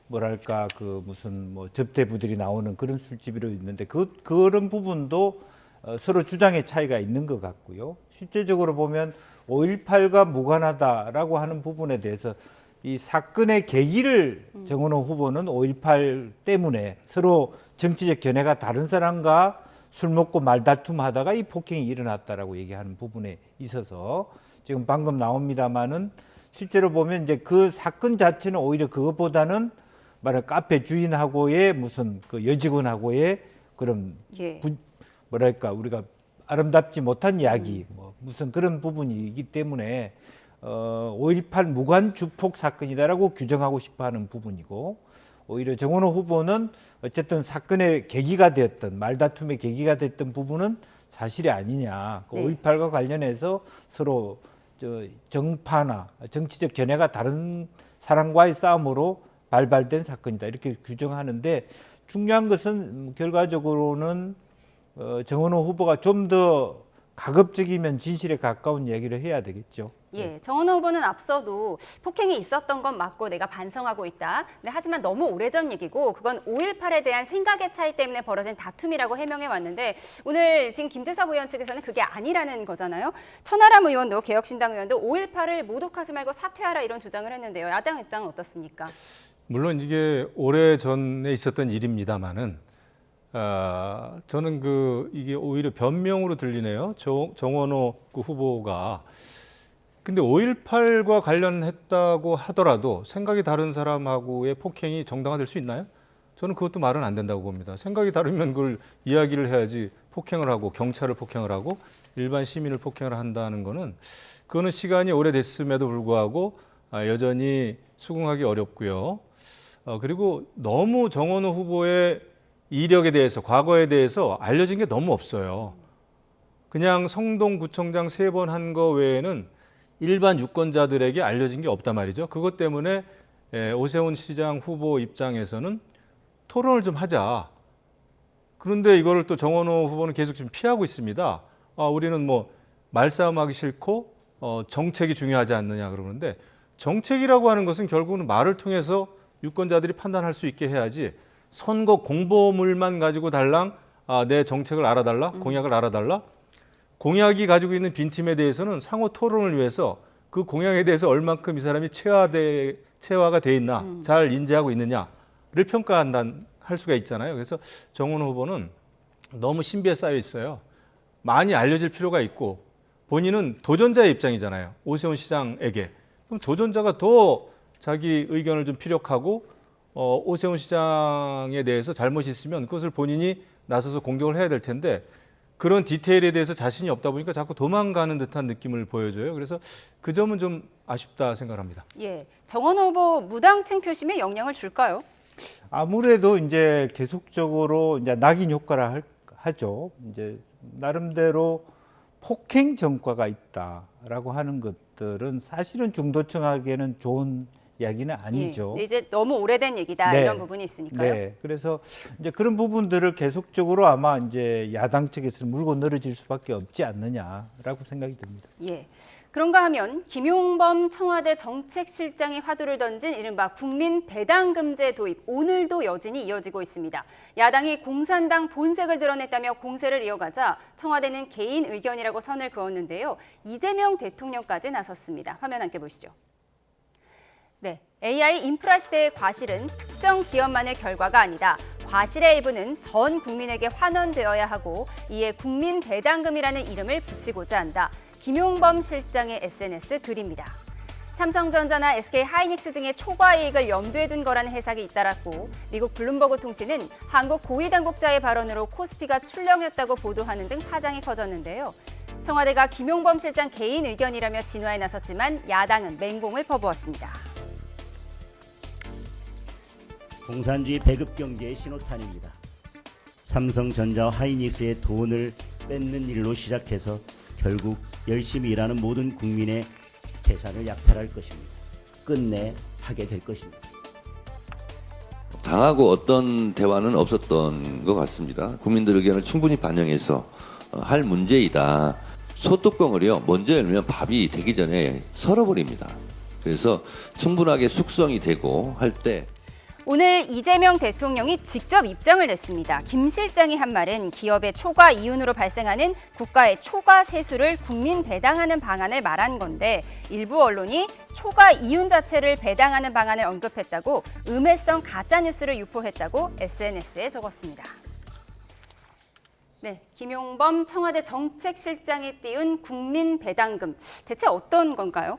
뭐랄까 그 무슨 뭐 접대부들이 나오는 그런 술집으로 있는데 그런 부분도 서로 주장의 차이가 있는 것 같고요. 실제적으로 보면 5.18과 무관하다라고 하는 부분에 대해서 이 사건의 계기를 정원호 후보는 5.18 때문에 서로 정치적 견해가 다른 사람과 술 먹고 말다툼하다가 이 폭행이 일어났다라고 얘기하는 부분에 있어서 지금 방금 나옵니다마는 실제로 보면 이제 그 사건 자체는 오히려 그것보다는 말하는 카페 주인하고의 무슨 그 여직원하고의 그런 뭐랄까 우리가 아름답지 못한 이야기 뭐 무슨 그런 부분이기 때문에 5.18 무관 주폭 사건이다라고 규정하고 싶어하는 부분이고 오히려 정원호 후보는 어쨌든 사건의 계기가 되었던 말다툼의 계기가 됐던 부분은 사실이 아니냐. 5.18과 관련해서 서로 정파나 정치적 견해가 다른 사람과의 싸움으로 발발된 사건이다. 이렇게 규정하는데 중요한 것은 결과적으로는 정원호 후보가 좀 더 가급적이면 진실에 가까운 얘기를 해야 되겠죠. 예, 정원호 후보는 앞서도 폭행이 있었던 건 맞고 내가 반성하고 있다. 근데 하지만 너무 오래전 얘기고 그건 5.18에 대한 생각의 차이 때문에 벌어진 다툼이라고 해명해 왔는데 오늘 지금 김재섭 의원 측에서는 그게 아니라는 거잖아요. 천하람 의원도 개혁신당 의원도 5.18을 모독하지 말고 사퇴하라 이런 주장을 했는데요. 야당 입장은 어떻습니까? 물론 이게 오래전에 있었던 일입니다만은 저는 이게 오히려 변명으로 들리네요. 정원호 후보가. 근데 5.18과 관련했다고 하더라도 생각이 다른 사람하고의 폭행이 정당화될 수 있나요? 저는 그것도 말은 안 된다고 봅니다. 생각이 다르면 그걸 이야기를 해야지 폭행을 하고 경찰을 폭행을 하고 일반 시민을 폭행을 한다는 거는 그거는 시간이 오래됐음에도 불구하고 여전히 수긍하기 어렵고요. 그리고 너무 정원호 후보의 이력에 대해서 과거에 대해서 알려진 게 너무 없어요. 그냥 성동구청장 3번 한 거 외에는 일반 유권자들에게 알려진 게 없단 말이죠. 그것 때문에 오세훈 시장 후보 입장에서는 토론을 좀 하자. 그런데 이거를 또 정원호 후보는 계속 지금 피하고 있습니다. 우리는 뭐 말싸움하기 싫고 정책이 중요하지 않느냐 그러는데 정책이라고 하는 것은 결국은 말을 통해서 유권자들이 판단할 수 있게 해야지 선거 공보물만 가지고 달랑 내 정책을 알아달라, 공약을 알아달라. 공약이 가지고 있는 빈틈에 대해서는 상호 토론을 위해서 그 공약에 대해서 얼만큼 이 사람이 체화가 돼 있나, 잘 인지하고 있느냐를 평가하는 할 수가 있잖아요. 그래서 정원 후보는 너무 신비에 쌓여 있어요. 많이 알려질 필요가 있고 본인은 도전자의 입장이잖아요. 오세훈 시장에게. 그럼 도전자가 더 자기 의견을 좀 피력하고 오세훈 시장에 대해서 잘못이 있으면 그것을 본인이 나서서 공격을 해야 될 텐데 그런 디테일에 대해서 자신이 없다 보니까 자꾸 도망가는 듯한 느낌을 보여줘요. 그래서 그 점은 좀 아쉽다 생각합니다. 예, 정원 후보 무당층 표심에 영향을 줄까요? 아무래도 이제 계속적으로 이제 낙인 효과라 하죠. 이제 나름대로 폭행 전과가 있다라고 하는 것들은 사실은 중도층에게는 좋은 이야기는 아니죠. 예, 이제 너무 오래된 얘기다 네. 이런 부분이 있으니까요. 네, 그래서 이제 그런 부분들을 계속적으로 아마 이제 야당 측에서는 물고 늘어질 수밖에 없지 않느냐라고 생각이 듭니다. 예. 그런가 하면 김용범 청와대 정책실장이 화두를 던진 이른바 국민 배당금제 도입, 오늘도 여진이 이어지고 있습니다. 야당이 공산당 본색을 드러냈다며 공세를 이어가자 청와대는 개인 의견이라고 선을 그었는데요. 이재명 대통령까지 나섰습니다. 화면 함께 보시죠. 네, AI 인프라 시대의 과실은 특정 기업만의 결과가 아니다. 과실의 일부는 전 국민에게 환원되어야 하고 이에 국민 배당금이라는 이름을 붙이고자 한다. 김용범 실장의 SNS 글입니다. 삼성전자나 SK하이닉스 등의 초과 이익을 염두에 둔 거라는 해석이 잇따랐고 미국 블룸버그 통신은 한국 고위 당국자의 발언으로 코스피가 출렁였다고 보도하는 등 파장이 커졌는데요. 청와대가 김용범 실장 개인 의견이라며 진화에 나섰지만 야당은 맹공을 퍼부었습니다. 공산주의 배급 경제의 신호탄입니다. 삼성전자와 하이닉스의 돈을 뺏는 일로 시작해서 결국 열심히 일하는 모든 국민의 재산을 약탈할 것입니다. 끝내 하게 될 것입니다. 당하고 어떤 대화는 없었던 것 같습니다. 국민들 의견을 충분히 반영해서 할 문제이다. 소뚜껑을요, 먼저 열면 밥이 되기 전에 설어버립니다. 그래서 충분하게 숙성이 되고 할 때 오늘 이재명 대통령이 직접 입장을 냈습니다. 김 실장이 한 말은 기업의 초과 이윤으로 발생하는 국가의 초과 세수를 국민 배당하는 방안을 말한 건데 일부 언론이 초과 이윤 자체를 배당하는 방안을 언급했다고 음해성 가짜뉴스를 유포했다고 SNS에 적었습니다. 네, 김용범 청와대 정책실장이 띄운 국민 배당금, 대체 어떤 건가요?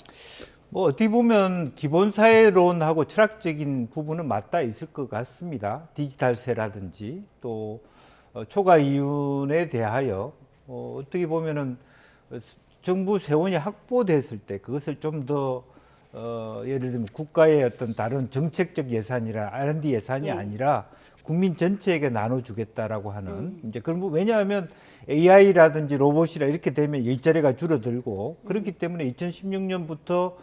뭐 어떻게 보면 기본사회론하고 철학적인 부분은 맞닿아 있을 것 같습니다. 디지털세라든지 또 초과 이윤에 대하여 어떻게 보면은 정부 세원이 확보됐을 때 그것을 좀 더 예를 들면 국가의 어떤 다른 정책적 예산이나 R&D 예산이 아니라 국민 전체에게 나눠주겠다라고 하는 이제 그런 부분, 왜냐하면 AI라든지 로봇이라 이렇게 되면 일자리가 줄어들고 그렇기 때문에 2016년부터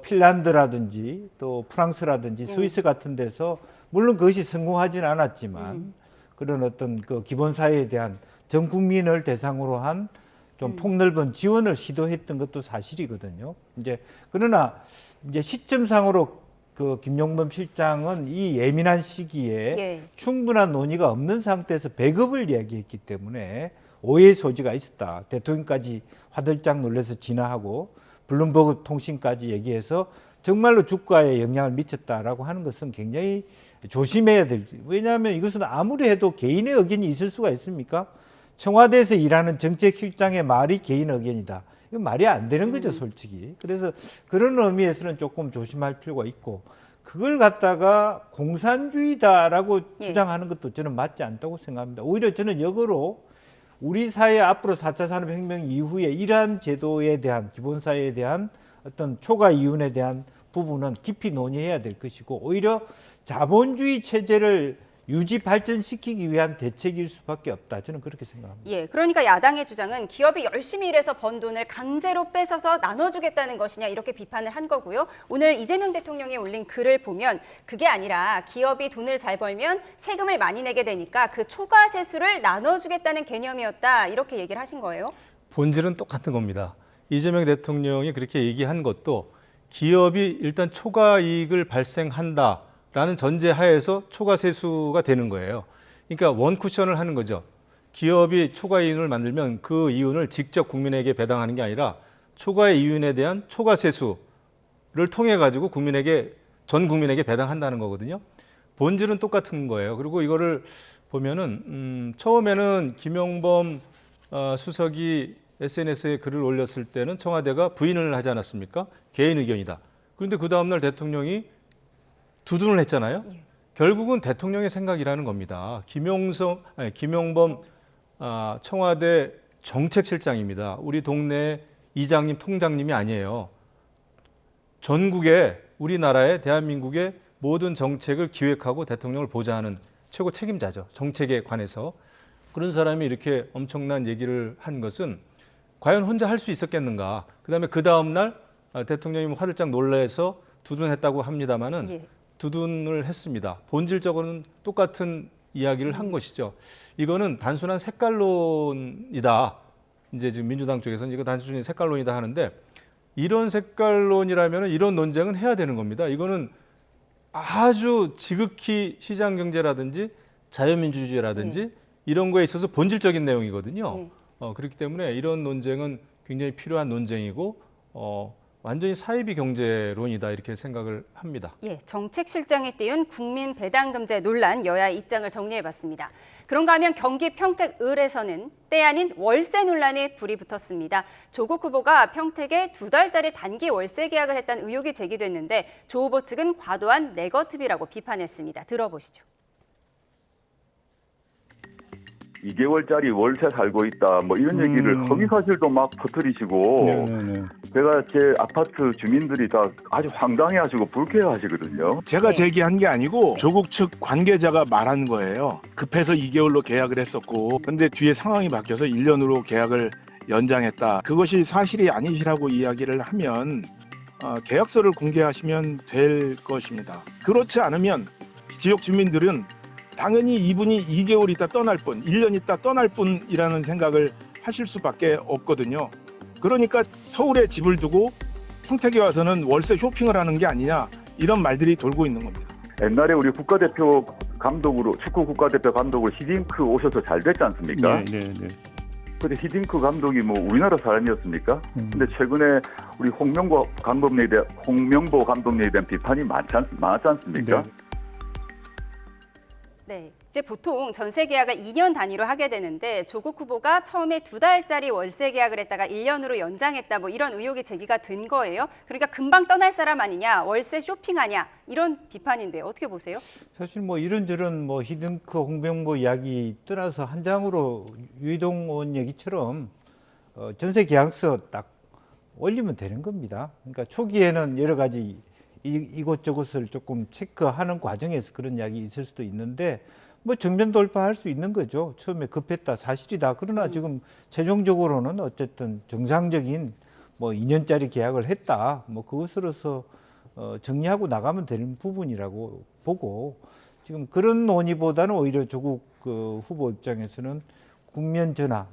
핀란드라든지 또 프랑스라든지 스위스 같은 데서 물론 그것이 성공하지는 않았지만 그런 어떤 그 기본 사회에 대한 전 국민을 대상으로 한 좀 폭넓은 지원을 시도했던 것도 사실이거든요. 이제 그러나 이제 시점상으로 그 김용범 실장은 이 예민한 시기에 충분한 논의가 없는 상태에서 배급을 이야기했기 때문에 오해의 소지가 있었다. 대통령까지 화들짝 놀라서 진화하고 블룸버그 통신까지 얘기해서 정말로 주가에 영향을 미쳤다라고 하는 것은 굉장히 조심해야 될. 왜냐하면 이것은 아무리 해도 개인의 의견이 있을 수가 있습니까? 청와대에서 일하는 정책실장의 말이 개인 의견이다. 이건 말이 안 되는 거죠, 솔직히. 그래서 그런 의미에서는 조금 조심할 필요가 있고 그걸 갖다가 공산주의다라고 주장하는 것도 저는 맞지 않다고 생각합니다. 오히려 저는 역으로 우리 사회 앞으로 4차 산업혁명 이후에 이러한 제도에 대한 기본사회에 대한 어떤 초과 이윤에 대한 부분은 깊이 논의해야 될 것이고 오히려 자본주의 체제를 유지 발전시키기 위한 대책일 수밖에 없다. 저는 그렇게 생각합니다. 예, 그러니까 야당의 주장은 기업이 열심히 일해서 번 돈을 강제로 뺏어서 나눠주겠다는 것이냐 이렇게 비판을 한 거고요. 오늘 이재명 대통령이 올린 글을 보면 그게 아니라 기업이 돈을 잘 벌면 세금을 많이 내게 되니까 그 초과 세수를 나눠주겠다는 개념이었다 이렇게 얘기를 하신 거예요? 본질은 똑같은 겁니다. 이재명 대통령이 그렇게 얘기한 것도 기업이 일단 초과 이익을 발생한다. 라는 전제하에서 초과 세수가 되는 거예요. 그러니까 원쿠션을 하는 거죠. 기업이 초과 이윤을 만들면 그 이윤을 직접 국민에게 배당하는 게 아니라 초과 이윤에 대한 초과 세수를 통해 가지고 전 국민에게 배당한다는 거거든요. 본질은 똑같은 거예요. 그리고 이거를 보면은 처음에는 김용범 수석이 SNS에 글을 올렸을 때는 청와대가 부인을 하지 않았습니까? 개인 의견이다. 그런데 그 다음날 대통령이 두둔을 했잖아요. 결국은 대통령의 생각이라는 겁니다. 김용범 청와대 정책실장입니다. 우리 동네 이장님, 통장님이 아니에요. 전국에 우리나라의 대한민국의 모든 정책을 기획하고 대통령을 보좌하는 최고 책임자죠. 정책에 관해서. 그런 사람이 이렇게 엄청난 얘기를 한 것은 과연 혼자 할 수 있었겠는가. 그다음에 그 다음 날 대통령이 화들짝 놀라서 두둔했다고 합니다마는 두둔을 했습니다. 본질적으로는 똑같은 이야기를 한 것이죠. 이거는 단순한 색깔론이다. 이제 지금 민주당 쪽에서는 이거 단순히 색깔론이다 하는데 이런 색깔론이라면 이런 논쟁은 해야 되는 겁니다. 이거는 아주 지극히 시장 경제라든지 자유민주주의라든지 이런 거에 있어서 본질적인 내용이거든요. 그렇기 때문에 이런 논쟁은 굉장히 필요한 논쟁이고 완전히 사이비 경제론이다 이렇게 생각을 합니다. 예, 정책실장에 띄운 국민 배당금제 논란 여야의 입장을 정리해봤습니다. 그런가 하면 경기 평택을에서는 때 아닌 월세 논란에 불이 붙었습니다. 조국 후보가 평택에 2달짜리 단기 월세 계약을 했다는 의혹이 제기됐는데 조 후보 측은 과도한 네거티브라고 비판했습니다. 들어보시죠. 2개월짜리 월세 살고 있다 뭐 이런 얘기를 허위 사실도 막 퍼뜨리시고 제가 제 아파트 주민들이 다 아주 황당해하시고 불쾌해하시거든요. 제가 제기한 게 아니고 조국 측 관계자가 말한 거예요. 급해서 2개월로 계약을 했었고 근데 뒤에 상황이 바뀌어서 1년으로 계약을 연장했다. 그것이 사실이 아니시라고 이야기를 하면 계약서를 공개하시면 될 것입니다. 그렇지 않으면 지역 주민들은 당연히 이분이 2개월 있다 떠날 뿐, 1년 있다 떠날 뿐이라는 생각을 하실 수밖에 없거든요. 그러니까 서울에 집을 두고 평택에 와서는 월세 쇼핑을 하는 게 아니냐 이런 말들이 돌고 있는 겁니다. 옛날에 우리 국가대표 감독으로 축구 국가대표 감독으로 히딩크 오셔서 잘 됐지 않습니까? 네. 근데 히딩크 감독이 뭐 우리나라 사람이었습니까? 근데 최근에 우리 홍명보 감독님에 대한 비판이 많았지 않습니까? 네, 이제 보통 전세 계약을 2년 단위로 하게 되는데 조국 후보가 처음에 2달짜리 월세 계약을 했다가 1년으로 연장했다 뭐 이런 의혹이 제기가 된 거예요. 그러니까 금방 떠날 사람 아니냐, 월세 쇼핑하냐 이런 비판인데 어떻게 보세요? 사실 뭐 이런저런 뭐 히딩크, 홍명보 이야기 떠나서 한 장으로 유이동 의원 얘기처럼 전세 계약서 딱 올리면 되는 겁니다. 그러니까 초기에는 여러 가지 이곳저곳을 조금 체크하는 과정에서 그런 이야기 있을 수도 있는데 뭐 정면 돌파할 수 있는 거죠. 처음에 급했다 사실이다. 그러나 지금 최종적으로는 어쨌든 정상적인 뭐 2년짜리 계약을 했다. 뭐 그것으로서 정리하고 나가면 되는 부분이라고 보고 지금 그런 논의보다는 오히려 조국 후보 입장에서는 국면 전환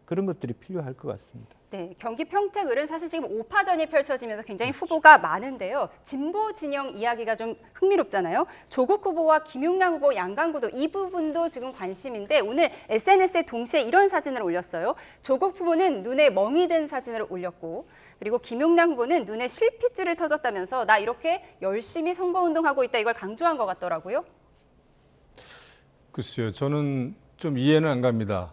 그런 것들이 필요할 것 같습니다. 네, 경기 평택을은 사실 지금 5파전이 펼쳐지면서 굉장히 후보가 많은데요. 진보 진영 이야기가 좀 흥미롭잖아요. 조국 후보와 김용남 후보 양강구도 이 부분도 지금 관심인데 오늘 SNS에 동시에 이런 사진을 올렸어요. 조국 후보는 눈에 멍이 든 사진을 올렸고 그리고 김용남 후보는 눈에 실핏줄을 터졌다면서 나 이렇게 열심히 선거운동하고 있다 이걸 강조한 것 같더라고요. 글쎄요. 저는 좀 이해는 안 갑니다.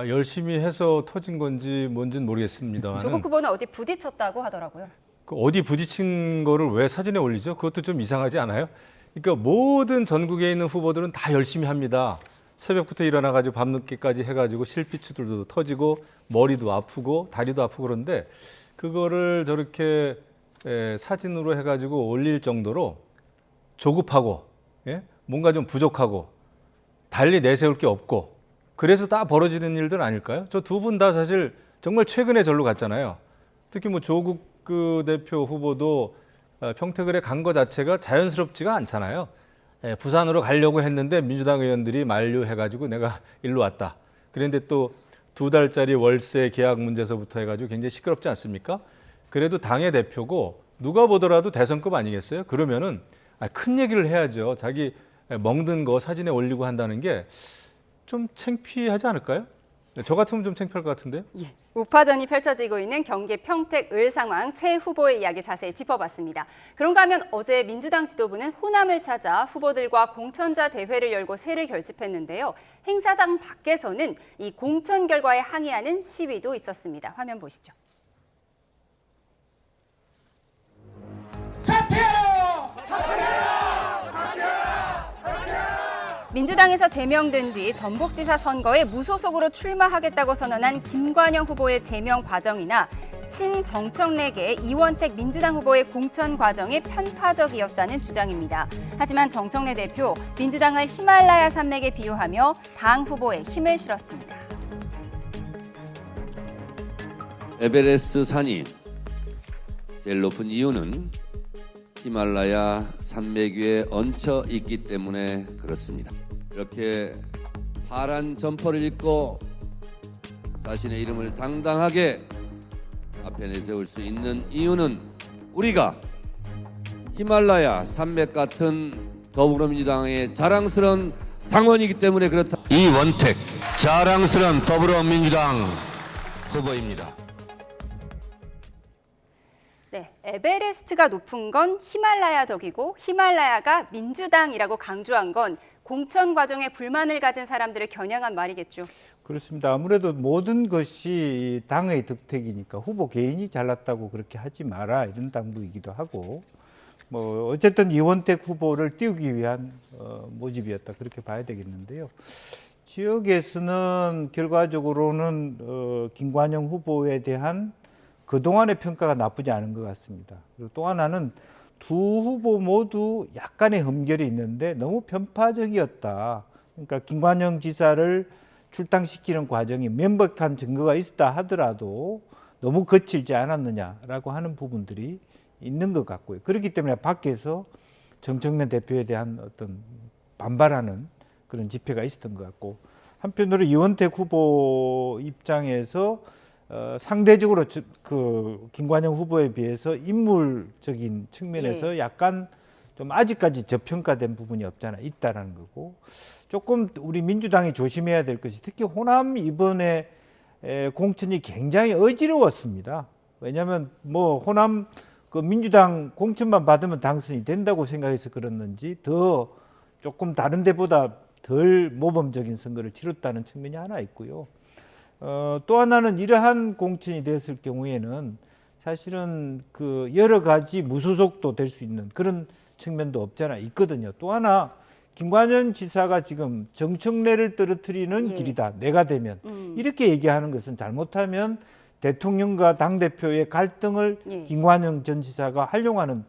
열심히 해서 터진 건지 뭔지는 모르겠습니다만 조국 후보는 어디 부딪혔다고 하더라고요. 어디 부딪힌 거를 왜 사진에 올리죠? 그것도 좀 이상하지 않아요? 그러니까 모든 전국에 있는 후보들은 다 열심히 합니다. 새벽부터 일어나가지고 밤늦게까지 해가지고 실핏줄도 터지고 머리도 아프고 다리도 아프고 그런데 그거를 저렇게 사진으로 해가지고 올릴 정도로 조급하고 뭔가 좀 부족하고 달리 내세울 게 없고 그래서 다 벌어지는 일들 아닐까요? 저 두 분 다 사실 정말 최근에 절로 갔잖아요. 특히 뭐 조국 대표 후보도 평택을에 간 거 자체가 자연스럽지가 않잖아요. 부산으로 가려고 했는데 민주당 의원들이 만류해가지고 내가 일로 왔다. 그런데 또 2달짜리 월세 계약 문제서부터 해가지고 굉장히 시끄럽지 않습니까? 그래도 당의 대표고 누가 보더라도 대선급 아니겠어요? 그러면은 큰 얘기를 해야죠. 자기 멍든 거 사진에 올리고 한다는 게 좀 창피하지 않을까요? 네, 저 같으면 좀 창피할 것 같은데요? 예. 우파전이 펼쳐지고 있는 경기 평택 을 상황 세 후보의 이야기 자세히 짚어봤습니다. 그런가 하면 어제 민주당 지도부는 호남을 찾아 후보들과 공천자 대회를 열고 세를 결집했는데요. 행사장 밖에서는 이 공천 결과에 항의하는 시위도 있었습니다. 화면 보시죠. 민주당에서 제명된 뒤 전북지사 선거에 무소속으로 출마하겠다고 선언한 김관영 후보의 제명 과정이나 친정청래계 이원택 민주당 후보의 공천 과정이 편파적이었다는 주장입니다. 하지만 정청래 대표, 민주당을 히말라야 산맥에 비유하며 당 후보에 힘을 실었습니다. 에베레스트 산이 제일 높은 이유는 히말라야 산맥 위에 얹혀 있기 때문에 그렇습니다. 이렇게 파란 점퍼를 입고 자신의 이름을 당당하게 앞에 내세울 수 있는 이유는 우리가 히말라야 산맥 같은 더불어민주당의 자랑스러운 당원이기 때문에 그렇다. 이원택 자랑스러운 더불어민주당 후보입니다. 네, 에베레스트가 높은 건 히말라야 덕이고 히말라야가 민주당이라고 강조한 건 공천 과정에 불만을 가진 사람들을 겨냥한 말이겠죠. 그렇습니다. 아무래도 모든 것이 당의 덕택이니까 후보 개인이 잘났다고 그렇게 하지 마라 이런 당부이기도 하고 뭐 어쨌든 이원택 후보를 띄우기 위한 모집이었다 그렇게 봐야 되겠는데요. 지역에서는 결과적으로는 김관영 후보에 대한 그동안의 평가가 나쁘지 않은 것 같습니다. 그리고 또 하나는 두 후보 모두 약간의 흠결이 있는데 너무 편파적이었다. 그러니까 김관영 지사를 출당시키는 과정이 명백한 증거가 있었다 하더라도 너무 거칠지 않았느냐라고 하는 부분들이 있는 것 같고요. 그렇기 때문에 밖에서 정청래 대표에 대한 어떤 반발하는 그런 집회가 있었던 것 같고 한편으로 이원택 후보 입장에서 상대적으로 그 김관영 후보에 비해서 인물적인 측면에서 약간 좀 아직까지 저평가된 부분이 없잖아 있다라는 거고 조금 우리 민주당이 조심해야 될 것이 특히 호남 이번에 공천이 굉장히 어지러웠습니다. 왜냐하면 뭐 호남 그 민주당 공천만 받으면 당선이 된다고 생각해서 그랬는지 더 조금 다른 데보다 덜 모범적인 선거를 치렀다는 측면이 하나 있고요. 또 하나는 이러한 공천이 됐을 경우에는 사실은 그 여러 가지 무소속도 될 수 있는 그런 측면도 없잖아 있거든요. 또 하나 김관영 지사가 지금 정청래를 떨어뜨리는 길이다. 내가 되면 이렇게 얘기하는 것은 잘못하면 대통령과 당대표의 갈등을 김관영 전 지사가 활용하는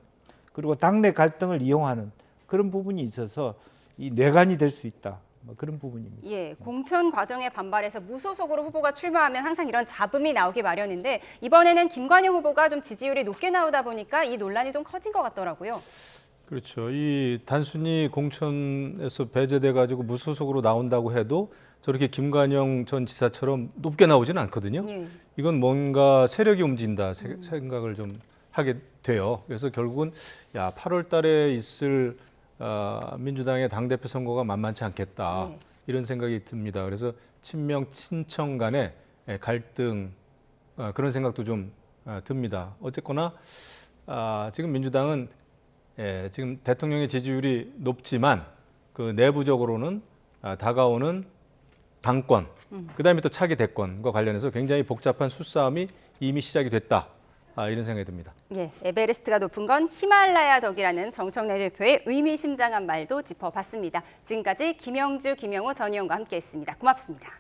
그리고 당내 갈등을 이용하는 그런 부분이 있어서 이 뇌관이 될 수 있다. 그런 부분입니다. 예, 공천 과정에 반발해서 무소속으로 후보가 출마하면 항상 이런 잡음이 나오기 마련인데 이번에는 김관영 후보가 좀 지지율이 높게 나오다 보니까 이 논란이 좀 커진 것 같더라고요. 그렇죠. 이 단순히 공천에서 배제돼 가지고 무소속으로 나온다고 해도 저렇게 김관영 전 지사처럼 높게 나오지는 않거든요. 이건 뭔가 세력이 움직인다 생각을 좀 하게 돼요. 그래서 결국은 8월 달에 있을 민주당의 당대표 선거가 만만치 않겠다 이런 생각이 듭니다. 그래서 친명 친청 간의 갈등 그런 생각도 좀 듭니다. 어쨌거나 지금 민주당은 지금 대통령의 지지율이 높지만 그 내부적으로는 다가오는 당권 그다음에 또 차기 대권과 관련해서 굉장히 복잡한 수싸움이 이미 시작이 됐다. 이런 생각이 듭니다. 예, 에베레스트가 높은 건 히말라야 덕이라는 정청래 대표의 의미심장한 말도 짚어봤습니다. 지금까지 김영주, 김영우 전 의원과 함께했습니다. 고맙습니다.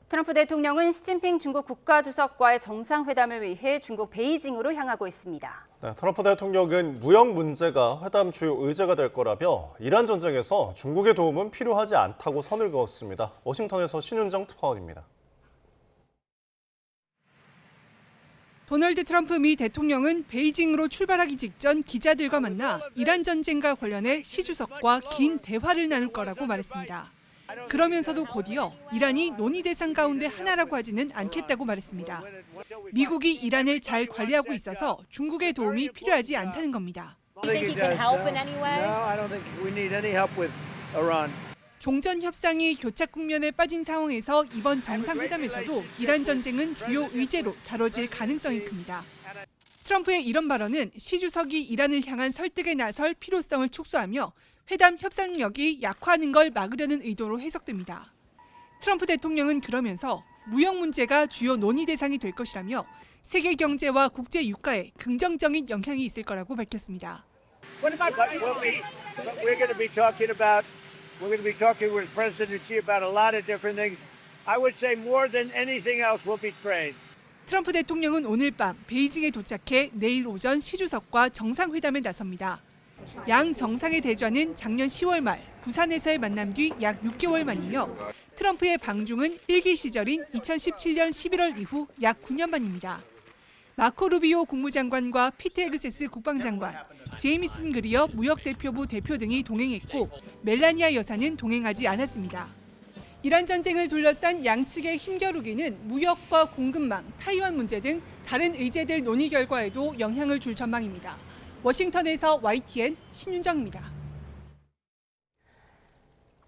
트럼프 대통령은 시진핑 중국 국가주석과의 정상회담을 위해 중국 베이징으로 향하고 있습니다. 네, 트럼프 대통령은 무역 문제가 회담 주요 의제가 될 거라며 이란 전쟁에서 중국의 도움은 필요하지 않다고 선을 그었습니다. 워싱턴에서 신윤정 특파원입니다. 도널드 트럼프 미 대통령은 베이징으로 출발하기 직전 기자들과 만나 이란 전쟁과 관련해 시 주석과 긴 대화를 나눌 거라고 말했습니다. 그러면서도 곧이어 이란이 논의 대상 가운데 하나라고 하지는 않겠다고 말했습니다. 미국이 이란을 잘 관리하고 있어서 중국의 도움이 필요하지 않다는 겁니다. 종전 협상이 교착 국면에 빠진 상황에서 이번 정상회담에서도 이란 전쟁은 주요 의제로 다뤄질 가능성이 큽니다. 트럼프의 이런 발언은 시 주석이 이란을 향한 설득에 나설 필요성을 축소하며 회담 협상력이 약화하는 걸 막으려는 의도로 해석됩니다. 트럼프 대통령은 그러면서 무역 문제가 주요 논의 대상이 될 것이라며 세계 경제와 국제 유가에 긍정적인 영향이 있을 거라고 밝혔습니다. We're going to be talking with President Xi about a lot of different things. I would say more than anything else will be trade. 트럼프 대통령은 오늘 밤 베이징에 도착해 내일 오전 시 주석과 정상회담에 나섭니다. 양 정상의 대전은 작년 10월 말 부산에서의 만남 뒤 약 6개월 만이며 트럼프의 방중은 일기 시절인 2017년 11월 이후 약 9년 만입니다. 마코 루비오 국무장관과 피트 헤그세스 국방장관, 제이미슨 그리어 무역대표부 대표 등이 동행했고 멜라니아 여사는 동행하지 않았습니다. 이란 전쟁을 둘러싼 양측의 힘겨루기는 무역과 공급망, 타이완 문제 등 다른 의제들 논의 결과에도 영향을 줄 전망입니다. 워싱턴에서 YTN 신윤정입니다.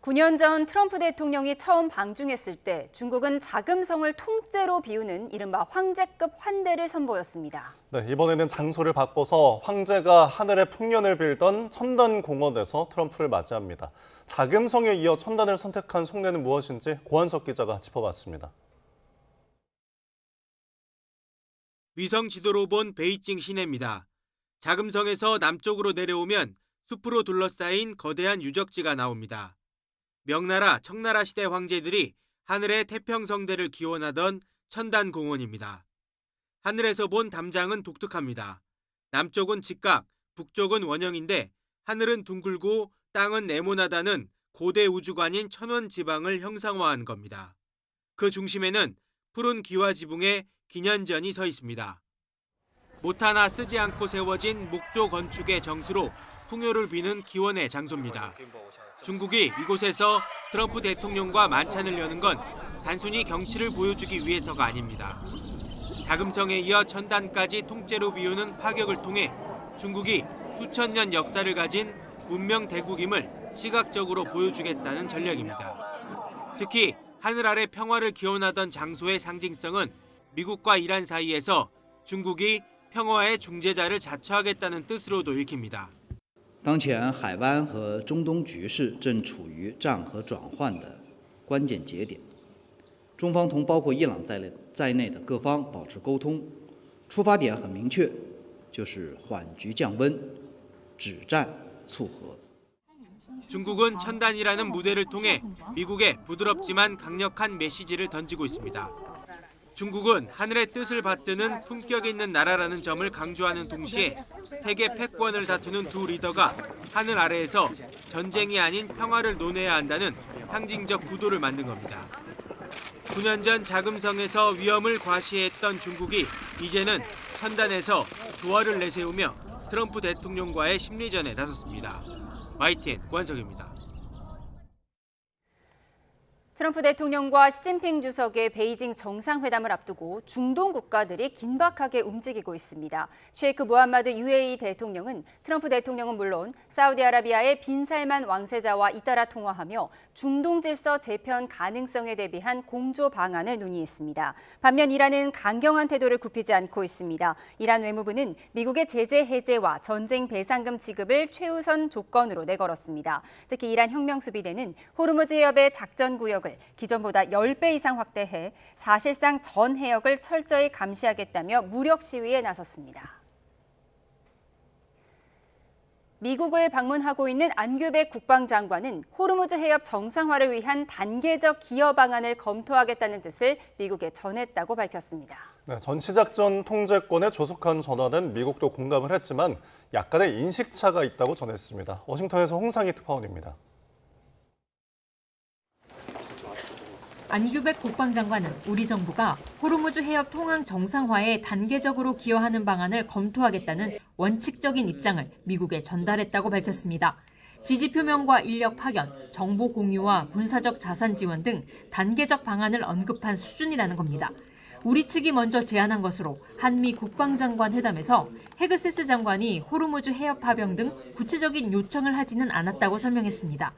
9년 전 트럼프 대통령이 처음 방중했을 때 중국은 자금성을 통째로 비우는 이른바 황제급 환대를 선보였습니다. 네, 이번에는 장소를 바꿔서 황제가 하늘의 풍년을 빌던 천단공원에서 트럼프를 맞이합니다. 자금성에 이어 천단을 선택한 속내는 무엇인지 고한석 기자가 짚어봤습니다. 위성 지도로 본 베이징 시내입니다. 자금성에서 남쪽으로 내려오면 숲으로 둘러싸인 거대한 유적지가 나옵니다. 명나라, 청나라 시대 황제들이 하늘의 태평성대를 기원하던 천단공원입니다. 하늘에서 본 담장은 독특합니다. 남쪽은 직각, 북쪽은 원형인데 하늘은 둥글고 땅은 네모나다는 고대 우주관인 천원지방을 형상화한 겁니다. 그 중심에는 푸른 기와지붕에 기년전이 서 있습니다. 못 하나 쓰지 않고 세워진 목조 건축의 정수로 풍요를 비는 기원의 장소입니다. 중국이 이곳에서 트럼프 대통령과 만찬을 여는 건 단순히 경치를 보여주기 위해서가 아닙니다. 자금성에 이어 천단까지 통째로 비우는 파격을 통해 중국이 수천 년 역사를 가진 문명 대국임을 시각적으로 보여주겠다는 전략입니다. 특히 하늘 아래 평화를 기원하던 장소의 상징성은 미국과 이란 사이에서 중국이 평화의 중재자를 자처하겠다는 뜻으로도 읽힙니다. 当前海湾和中东局势正处于战和转换的关键节点，中方同包括伊朗在内的各方保持沟通，出发点很明确，就是缓局降温，止战促和。 중국은 천단이라는 무대를 통해 미국에 부드럽지만 강력한 메시지를 던지고 있습니다. 중국은 하늘의 뜻을 받드는 품격 있는 나라라는 점을 강조하는 동시에 세계 패권을 다투는 두 리더가 하늘 아래에서 전쟁이 아닌 평화를 논해야 한다는 상징적 구도를 만든 겁니다. 9년 전 자금성에서 위험을 과시했던 중국이 이제는 천단에서 조화를 내세우며 트럼프 대통령과의 심리전에 나섰습니다. YTN 고한석입니다. 트럼프 대통령과 시진핑 주석의 베이징 정상회담을 앞두고 중동 국가들이 긴박하게 움직이고 있습니다. 셰이크 모함마드 UAE 대통령은 트럼프 대통령은 물론 사우디아라비아의 빈살만 왕세자와 잇따라 통화하며 중동 질서 재편 가능성에 대비한 공조 방안을 논의했습니다. 반면 이란은 강경한 태도를 굽히지 않고 있습니다. 이란 외무부는 미국의 제재 해제와 전쟁 배상금 지급을 최우선 조건으로 내걸었습니다. 특히 이란 혁명수비대는 호르무즈 해협의 작전 구역을 기존보다 10배 이상 확대해 사실상 전 해역을 철저히 감시하겠다며 무력 시위에 나섰습니다. 미국을 방문하고 있는 안규백 국방장관은 호르무즈 해협 정상화를 위한 단계적 기여 방안을 검토하겠다는 뜻을 미국에 전했다고 밝혔습니다. 네, 전시작전 통제권의 조속한 전환은 미국도 공감을 했지만 약간의 인식차가 있다고 전했습니다. 워싱턴에서 홍상희 특파원입니다. 안규백 국방장관은 우리 정부가 호르무즈 해협 통항 정상화에 단계적으로 기여하는 방안을 검토하겠다는 원칙적인 입장을 미국에 전달했다고 밝혔습니다. 지지 표명과 인력 파견, 정보 공유와 군사적 자산 지원 등 단계적 방안을 언급한 수준이라는 겁니다. 우리 측이 먼저 제안한 것으로 한미 국방장관 회담에서 헤그세스 장관이 호르무즈 해협 파병 등 구체적인 요청을 하지는 않았다고 설명했습니다.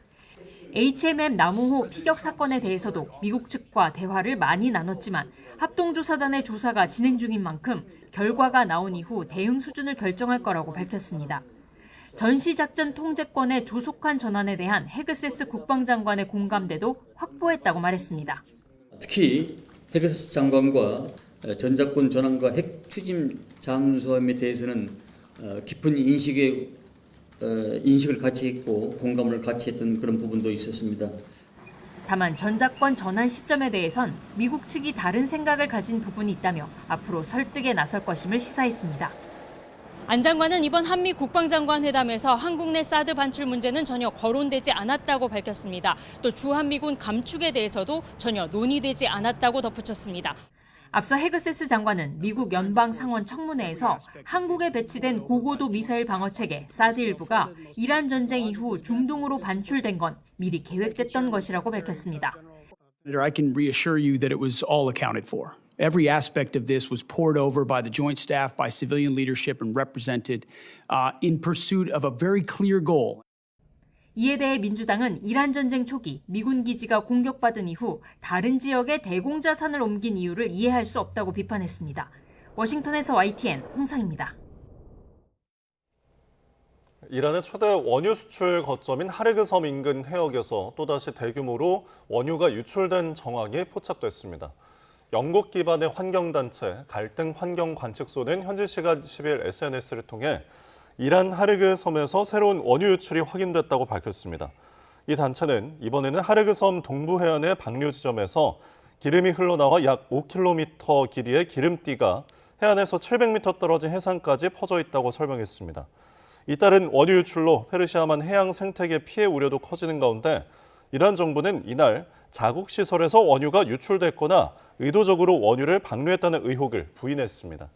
HMM 남우호 피격 사건에 대해서도 미국 측과 대화를 많이 나눴지만 합동조사단의 조사가 진행 중인 만큼 결과가 나온 이후 대응 수준을 결정할 거라고 밝혔습니다. 전시작전 통제권의 조속한 전환에 대한 헤그세스 국방장관의 공감대도 확보했다고 말했습니다. 특히 헤그세스 장관과 전작권 전환과 핵 추진 잠수함에 대해서는 깊은 인식을 같이 했고 공감을 같이 했던 그런 부분도 있었습니다. 다만 전작권 전환 시점에 대해선 미국 측이 다른 생각을 가진 부분이 있다며 앞으로 설득에 나설 것임을 시사했습니다. 안 장관은 이번 한미 국방장관 회담에서 한국 내 사드 반출 문제는 전혀 거론되지 않았다고 밝혔습니다. 또 주한미군 감축에 대해서도 전혀 논의되지 않았다고 덧붙였습니다. 앞서 헤그세스 장관은 미국 연방상원 청문회에서 한국에 배치된 고고도 미사일 방어체계 사드 일부가 이란 전쟁 이후 중동으로 반출된 건 미리 계획됐던 것이라고 밝혔습니다. I can reassure you that it was all accounted for. Every aspect of this was poured over by the Joint Staff, by civilian leadership, and represented in pursuit of a very clear goal. 이에 대해 민주당은 이란 전쟁 초기 미군 기지가 공격받은 이후 다른 지역에 대공자산을 옮긴 이유를 이해할 수 없다고 비판했습니다. 워싱턴에서 YTN 홍상입니다. 이란의 최대 원유 수출 거점인 하르그 섬 인근 해역에서 또다시 대규모로 원유가 유출된 정황이 포착됐습니다. 영국 기반의 환경단체 갈등 환경 관측소는 현지 시간 10일 SNS를 통해 이란 하르그 섬에서 새로운 원유 유출이 확인됐다고 밝혔습니다. 이 단체는 이번에는 하르그 섬 동부 해안의 방류 지점에서 기름이 흘러나와 약 5km 길이의 기름띠가 해안에서 700m 떨어진 해상까지 퍼져 있다고 설명했습니다. 잇따른 원유 유출로 페르시아만 해양 생태계 피해 우려도 커지는 가운데 이란 정부는 이날 자국 시설에서 원유가 유출됐거나 의도적으로 원유를 방류했다는 의혹을 부인했습니다.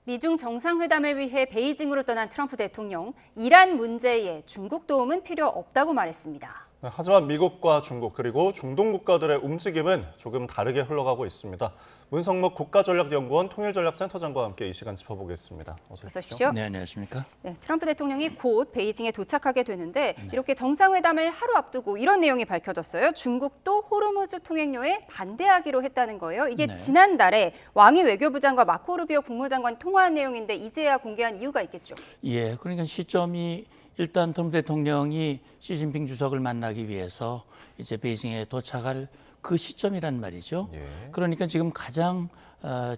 미중 정상회담을 위해 베이징으로 떠난 트럼프 대통령, 이란 문제에 중국 도움은 필요 없다고 말했습니다. 하지만 미국과 중국 그리고 중동 국가들의 움직임은 조금 다르게 흘러가고 있습니다. 문성목 국가전략연구원 통일전략센터장과 함께 이 시간 짚어보겠습니다. 어서 오십시오. 네, 안녕하십니까? 네, 트럼프 대통령이 곧 베이징에 도착하게 되는데 이렇게 정상회담을 하루 앞두고 이런 내용이 밝혀졌어요. 중국도 호르무즈 통행료에 반대하기로 했다는 거예요. 이게 지난달에 왕이 외교부장과 마코 루비오 국무장관이 통화한 내용인데 이제야 공개한 이유가 있겠죠. 예, 그러니까 시점이 일단 트럼프 대통령이 시진핑 주석을 만나기 위해서 이제 베이징에 도착할 그 시점이란 말이죠. 그러니까 지금 가장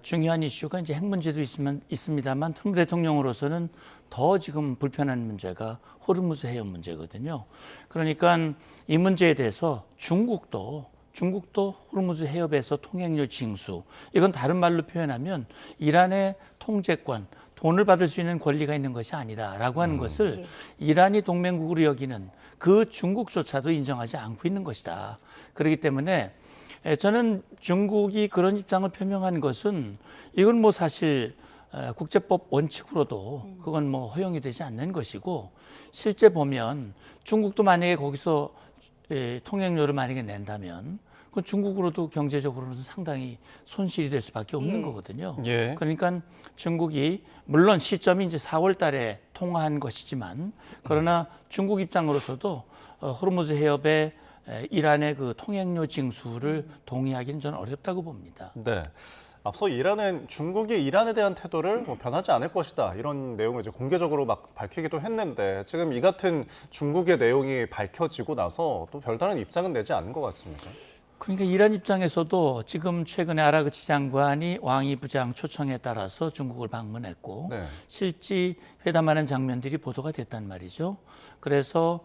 중요한 이슈가 이제 핵 문제도 있습니다만 트럼프 대통령으로서는 더 지금 불편한 문제가 호르무즈 해협 문제거든요. 그러니까 이 문제에 대해서 중국도 호르무즈 해협에서 통행료 징수, 이건 다른 말로 표현하면 이란의 통제권, 돈을 받을 수 있는 권리가 있는 것이 아니다라고 하는 것을 이란이 동맹국으로 여기는 그 중국조차도 인정하지 않고 있는 것이다. 그렇기 때문에 저는 중국이 그런 입장을 표명한 것은 이건 뭐 사실 국제법 원칙으로도 그건 뭐 허용이 되지 않는 것이고, 실제 보면 중국도 만약에 거기서 통행료를 만약에 낸다면 그 중국으로도 경제적으로는 상당히 손실이 될 수밖에 없는 거거든요. 그러니까 중국이 물론 시점이 이제 4월 달에 통화한 것이지만 그러나 중국 입장으로서도 호르무즈 해협에 이란의 그 통행료 징수를 동의하기는 저는 어렵다고 봅니다. 네. 앞서 이란은 중국이 이란에 대한 태도를 변하지 않을 것이다 이런 내용을 이제 공개적으로 막 밝히기도 했는데 지금 이 같은 중국의 내용이 밝혀지고 나서 또 별다른 입장은 내지 않은 것 같습니다. 그러니까 이란 입장에서도 지금 최근에 아라그치 장관이 왕이 부장 초청에 따라서 중국을 방문했고 네. 실제 회담하는 장면들이 보도가 됐단 말이죠. 그래서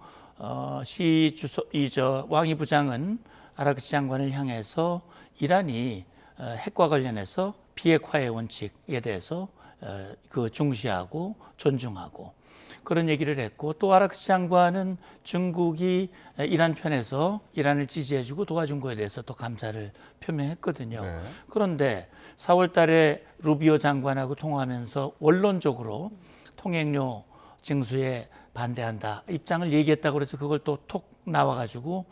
왕이 부장은 아라그치 장관을 향해서 이란이 핵과 관련해서 비핵화의 원칙에 대해서 중시하고 존중하고 그런 얘기를 했고 또 아라그치 장관은 중국이 이란 편에서 이란을 지지해주고 도와준 거에 대해서 또 감사를 표명했거든요. 네. 그런데 4월 달에 루비오 장관하고 통화하면서 원론적으로 통행료 징수에 반대한다 입장을 얘기했다고 그래서 그걸 또 톡 나와가지고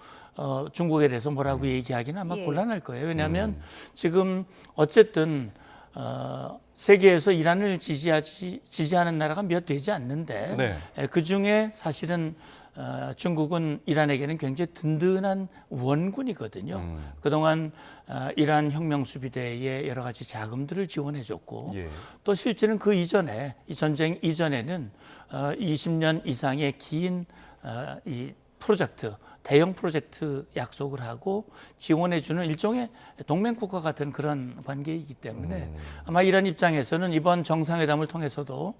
중국에 대해서 뭐라고 얘기하기는 아마 곤란할 거예요. 왜냐하면 지금 어쨌든 세계에서 이란을 지지하는 나라가 몇 되지 않는데 네. 그중에 사실은 중국은 이란에게는 굉장히 든든한 원군이거든요. 그동안 이란 혁명수비대에 여러 가지 자금들을 지원해줬고 또 실제는 그 이전에 이 전쟁 이전에는 20년 이상의 긴 이 프로젝트 대형 프로젝트 약속을 하고 지원해주는 일종의 동맹국가 같은 그런 관계이기 때문에 아마 이란 입장에서는 이번 정상회담을 통해서도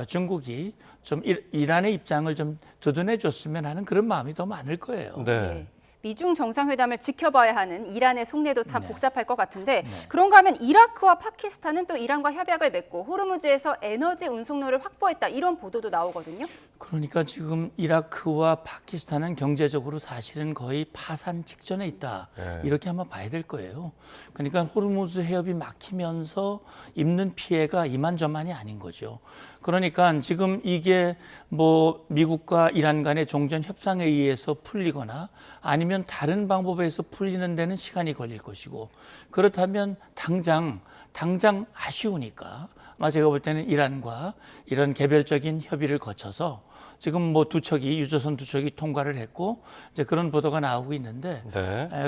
중국이 좀 이란의 입장을 좀 두둔해줬으면 하는 그런 마음이 더 많을 거예요. 네. 미중 정상회담을 지켜봐야 하는 이란의 속내도 참 복잡할 것 같은데 그런가 하면 이라크와 파키스탄은 또 이란과 협약을 맺고 호르무즈에서 에너지 운송로를 확보했다 이런 보도도 나오거든요. 그러니까 지금 이라크와 파키스탄은 경제적으로 사실은 거의 파산 직전에 있다. 이렇게 한번 봐야 될 거예요. 그러니까 호르무즈 해협이 막히면서 입는 피해가 이만저만이 아닌 거죠. 그러니까 지금 이게 뭐 미국과 이란 간의 종전 협상에 의해서 풀리거나 아니면 다른 방법에서 풀리는 데는 시간이 걸릴 것이고 그렇다면 당장 아쉬우니까 아마 제가 볼 때는 이란과 이런 개별적인 협의를 거쳐서 지금 뭐 유조선 두 척이 통과를 했고 이제 그런 보도가 나오고 있는데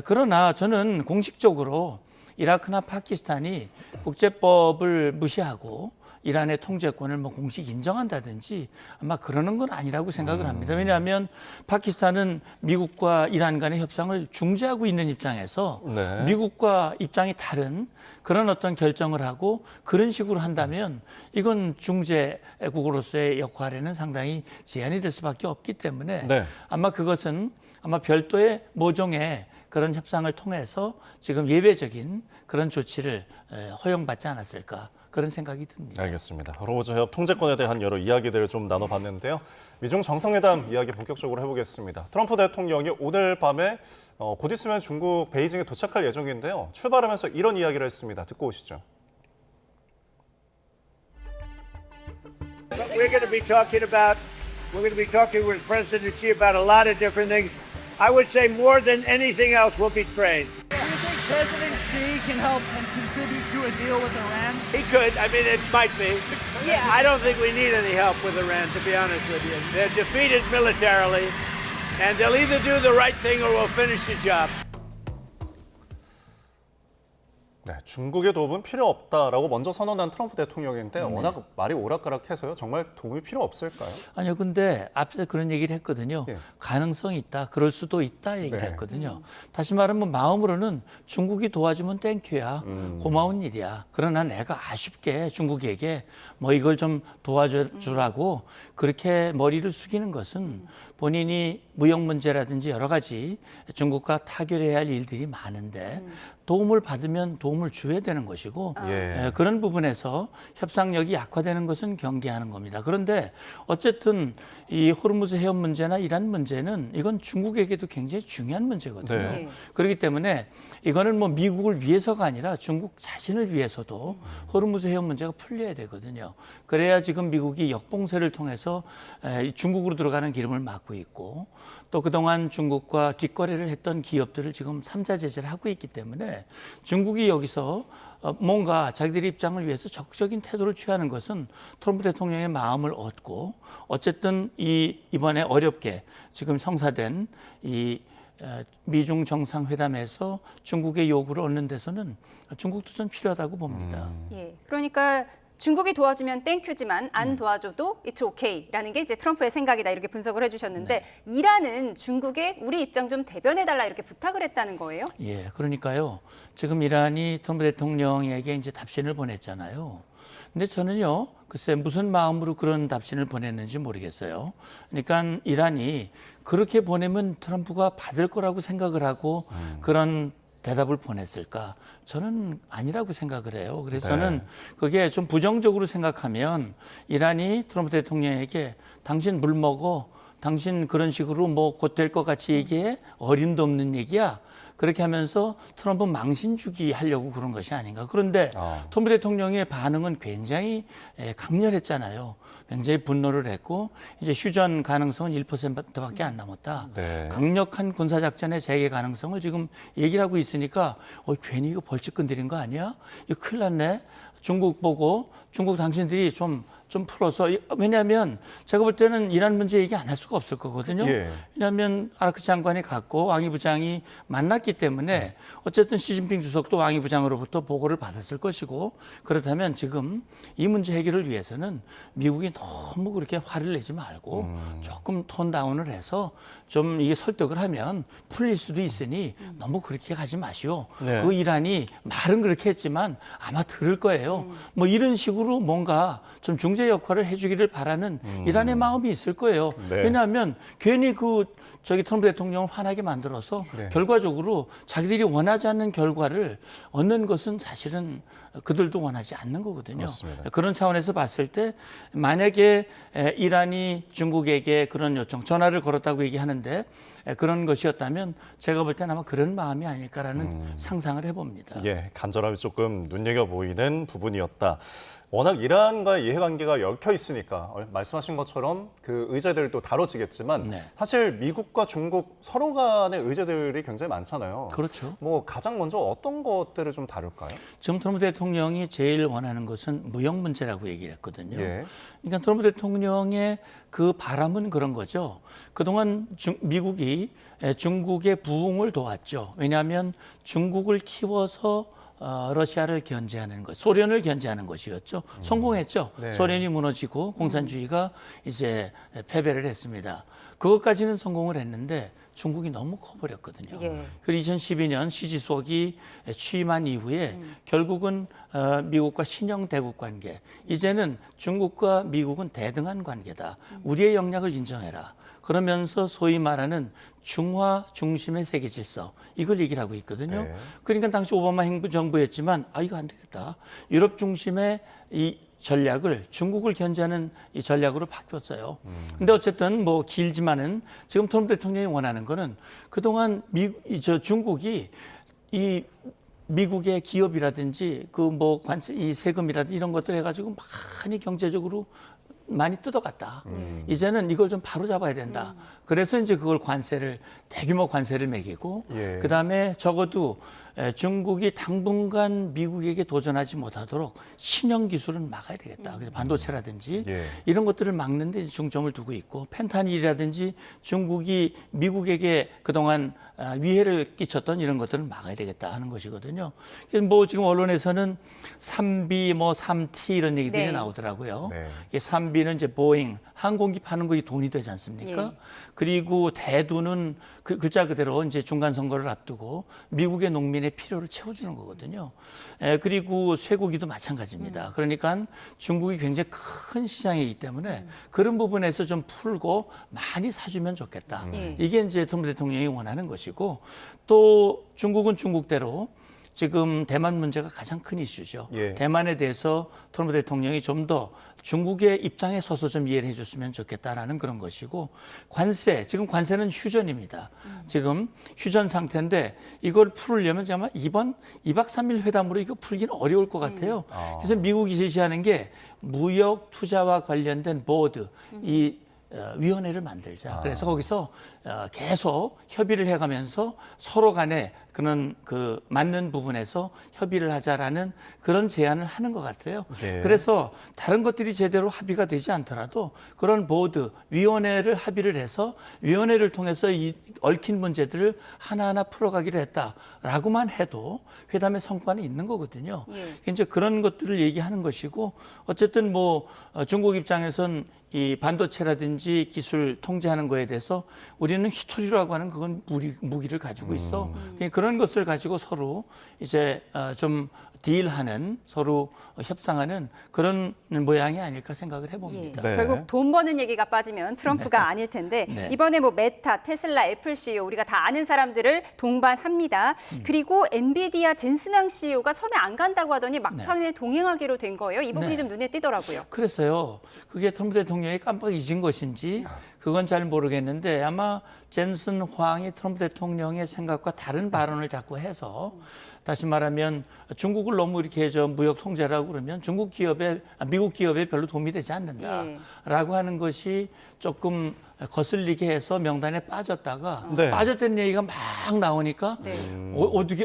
그러나 저는 공식적으로 이라크나 파키스탄이 국제법을 무시하고 이란의 통제권을 뭐 공식 인정한다든지 아마 그러는 건 아니라고 생각을 합니다. 왜냐하면 파키스탄은 미국과 이란 간의 협상을 중재하고 있는 입장에서 미국과 입장이 다른 그런 어떤 결정을 하고 그런 식으로 한다면 이건 중재국으로서의 역할에는 상당히 제한이 될 수밖에 없기 때문에 아마 그것은 아마 별도의 모종의 그런 협상을 통해서 지금 예외적인 그런 조치를 허용받지 않았을까. 그런 생각이 듭니다. 알겠습니다. 호르무즈 해협 통제권에 대한 여러 이야기들을 좀 나눠봤는데요. 미중 정상회담 이야기 본격적으로 해보겠습니다. 트럼프 대통령이 오늘 밤에 곧 있으면 중국 베이징에 도착할 예정인데요. 출발하면서 이런 이야기를 했습니다. 듣고 오시죠. We're going to be talking with President Xi about a lot of different things. I would say more than anything else will be trade. Do you think President Xi can help and contribute to a deal with Iran? He could. I mean, it might be. Yeah. I don't think we need any help with Iran, to be honest with you. They're defeated militarily, and they'll either do the right thing or we'll finish the job. 네, 중국의 도움은 필요 없다라고 먼저 선언한 트럼프 대통령인데 워낙 말이 오락가락해서요. 정말 도움이 필요 없을까요? 아니요. 근데 앞에서 그런 얘기를 했거든요. 가능성이 있다. 그럴 수도 있다 얘기를 했거든요. 다시 말하면 마음으로는 중국이 도와주면 땡큐야. 고마운 일이야. 그러나 내가 아쉽게 중국에게 뭐 이걸 좀 도와주라고 그렇게 머리를 숙이는 것은 본인이 무역 문제라든지 여러 가지 중국과 타결해야 할 일들이 많은데 도움을 받으면 도움을 줘야 되는 것이고 그런 부분에서 협상력이 약화되는 것은 경계하는 겁니다. 그런데 어쨌든 이 호르무즈 해협 문제나 이란 문제는 이건 중국에게도 굉장히 중요한 문제거든요. 그렇기 때문에 이거는 뭐 미국을 위해서가 아니라 중국 자신을 위해서도 호르무즈 해협 문제가 풀려야 되거든요. 그래야 지금 미국이 역봉쇄를 통해서 중국으로 들어가는 기름을 막고 있고 또 그동안 중국과 뒷거래를 했던 기업들을 지금 3자 제재를 하고 있기 때문에 중국이 여기서 뭔가 자기들의 입장을 위해서 적극적인 태도를 취하는 것은 트럼프 대통령의 마음을 얻고 어쨌든 이번에 어렵게 지금 성사된 이 미중 정상회담에서 중국의 요구를 얻는 데서는 중국도 좀 필요하다고 봅니다. 예, 그러니까 중국이 도와주면 땡큐지만 안 도와줘도 it's okay라는 게 이제 트럼프의 생각이다 이렇게 분석을 해주셨는데 이란은 중국에 우리 입장 좀 대변해달라 이렇게 부탁을 했다는 거예요? 예, 그러니까요. 지금 이란이 트럼프 대통령에게 이제 답신을 보냈잖아요. 근데 저는요, 글쎄 무슨 마음으로 그런 답신을 보냈는지 모르겠어요. 그러니까 이란이 그렇게 보내면 트럼프가 받을 거라고 생각을 하고 그런 대답을 보냈을까? 저는 아니라고 생각을 해요. 그래서 저는 그게 좀 부정적으로 생각하면 이란이 트럼프 대통령에게 당신 물 먹어, 당신 그런 식으로 뭐 곧 될 것 같이 얘기해? 어림도 없는 얘기야. 그렇게 하면서 트럼프 망신 주기 하려고 그런 것이 아닌가. 그런데 트럼프 대통령의 반응은 굉장히 강렬했잖아요. 굉장히 분노를 했고 이제 휴전 가능성은 1%밖에 안 남았다. 강력한 군사작전의 재개 가능성을 지금 얘기를 하고 있으니까 괜히 이거 벌칙 건드린 거 아니야? 이거 큰일 났네. 중국 보고 중국 당신들이 좀 풀어서 왜냐하면 제가 볼 때는 이란 문제 얘기 안 할 수가 없을 거거든요. 왜냐하면 아라크 장관이 갔고 왕이 부장이 만났기 때문에 어쨌든 시진핑 주석도 왕이 부장으로부터 보고를 받았을 것이고 그렇다면 지금 이 문제 해결을 위해서는 미국이 너무 그렇게 화를 내지 말고 조금 톤 다운을 해서 좀 이게 설득을 하면 풀릴 수도 있으니 너무 그렇게 가지 마시오. 그 이란이 말은 그렇게 했지만 아마 들을 거예요. 뭐 이런 식으로 뭔가 좀 중재 역할을 해주기를 바라는 이란의 마음이 있을 거예요. 왜냐하면 괜히 트럼프 대통령을 화나게 만들어서 결과적으로 자기들이 원하지 않는 결과를 얻는 것은 사실은 그들도 원하지 않는 거거든요. 그렇습니다. 그런 차원에서 봤을 때 만약에 이란이 중국에게 그런 요청, 전화를 걸었다고 얘기하는데 그런 것이었다면 제가 볼 때는 아마 그런 마음이 아닐까라는 상상을 해봅니다. 예, 간절함이 조금 눈여겨 보이는 부분이었다. 워낙 이란과의 이해관계가 얽혀 있으니까 말씀하신 것처럼 그 의제들도 다뤄지겠지만 사실 미국과 중국 서로 간의 의제들이 굉장히 많잖아요. 그렇죠. 뭐 가장 먼저 어떤 것들을 좀 다룰까요? 지금 트럼프 대통령이 제일 원하는 것은 무역 문제라고 얘기를 했거든요. 그러니까 트럼프 대통령의 그 바람은 그런 거죠. 그동안 미국이 중국의 부흥을 도왔죠. 왜냐하면 중국을 키워서 러시아를 견제하는 것, 소련을 견제하는 것이었죠. 성공했죠. 소련이 무너지고 공산주의가 이제 패배를 했습니다. 그것까지는 성공을 했는데 중국이 너무 커버렸거든요. 그리고 2012년 시지속이 취임한 이후에 결국은 미국과 신형 대국 관계, 이제는 중국과 미국은 대등한 관계다. 우리의 역량을 인정해라. 그러면서 소위 말하는 중화 중심의 세계 질서, 이걸 얘기를 하고 있거든요. 그러니까 당시 오바마 정부였지만 이거 안 되겠다. 유럽 중심의 이 전략을 중국을 견제하는 이 전략으로 바뀌었어요. 근데 어쨌든 뭐 길지만은 지금 트럼프 대통령이 원하는 거는 그동안 중국이 이 미국의 기업이라든지 그 뭐 관세, 이 세금이라든지 이런 것들 해가지고 많이 경제적으로 많이 뜯어갔다. 이제는 이걸 좀 바로 잡아야 된다. 그래서 이제 그걸 대규모 관세를 매기고 그다음에 적어도 중국이 당분간 미국에게 도전하지 못하도록 신형 기술은 막아야 되겠다. 그래서 반도체라든지 이런 것들을 막는 데 중점을 두고 있고 펜타닐이라든지 중국이 미국에게 그동안 위해를 끼쳤던 이런 것들을 막아야 되겠다 하는 것이거든요. 뭐 지금 언론에서는 3B, 뭐 3T 이런 얘기들이 나오더라고요. 이게 3B는 이제 보잉, 항공기 파는 거이 돈이 되지 않습니까? 그리고 대두는 그 글자 그대로 이제 중간 선거를 앞두고 미국의 농민의 필요를 채워주는 거거든요. 그리고 쇠고기도 마찬가지입니다. 그러니까 중국이 굉장히 큰 시장이기 때문에 그런 부분에서 좀 풀고 많이 사주면 좋겠다. 이게 이제 트럼프 대통령이 원하는 것이고 또 중국은 중국대로 지금 대만 문제가 가장 큰 이슈죠. 대만에 대해서 트럼프 대통령이 좀 더 중국의 입장에 서서 좀 이해를 해줬으면 좋겠다라는 그런 것이고 지금 관세는 휴전입니다. 지금 휴전 상태인데 이걸 풀으려면 아마 이번 2박 3일 회담으로 이거 풀기는 어려울 것 같아요. 그래서 미국이 제시하는 게 무역 투자와 관련된 보드, 이 위원회를 만들자. 그래서 거기서 계속 협의를 해가면서 서로 간에 그런 그 맞는 부분에서 협의를 하자라는 그런 제안을 하는 것 같아요. 네. 그래서 다른 것들이 제대로 합의가 되지 않더라도 그런 보드, 위원회를 합의를 해서 위원회를 통해서 이 얽힌 문제들을 하나하나 풀어가기로 했다라고만 해도 회담의 성과는 있는 거거든요. 이제 그런 것들을 얘기하는 것이고 어쨌든 뭐 중국 입장에선 이 반도체라든지 기술 통제하는 거에 대해서 우리는 히토리라고 하는 그건 무기를 가지고 있어. 그런 것을 가지고 서로 이제 좀 딜하는 서로 협상하는 그런 모양이 아닐까 생각을 해봅니다. 네. 결국 돈 버는 얘기가 빠지면 트럼프가 아닐 텐데 이번에 뭐 메타, 테슬라, 애플 CEO 우리가 다 아는 사람들을 동반합니다. 그리고 엔비디아 젠슨왕 CEO가 처음에 안 간다고 하더니 막판에 동행하기로 된 거예요. 이 부분이 좀 눈에 띄더라고요. 그래서요. 그게 트럼프 대통령이 깜빡 잊은 것인지 그건 잘 모르겠는데 아마 젠슨 황이 트럼프 대통령의 생각과 다른 발언을 자꾸 해서 다시 말하면 중국을 너무 이렇게 무역 통제라고 그러면 미국 기업에 별로 도움이 되지 않는다라고 하는 것이 조금 거슬리게 해서 명단에 빠졌다가 빠졌다는 얘기가 막 나오니까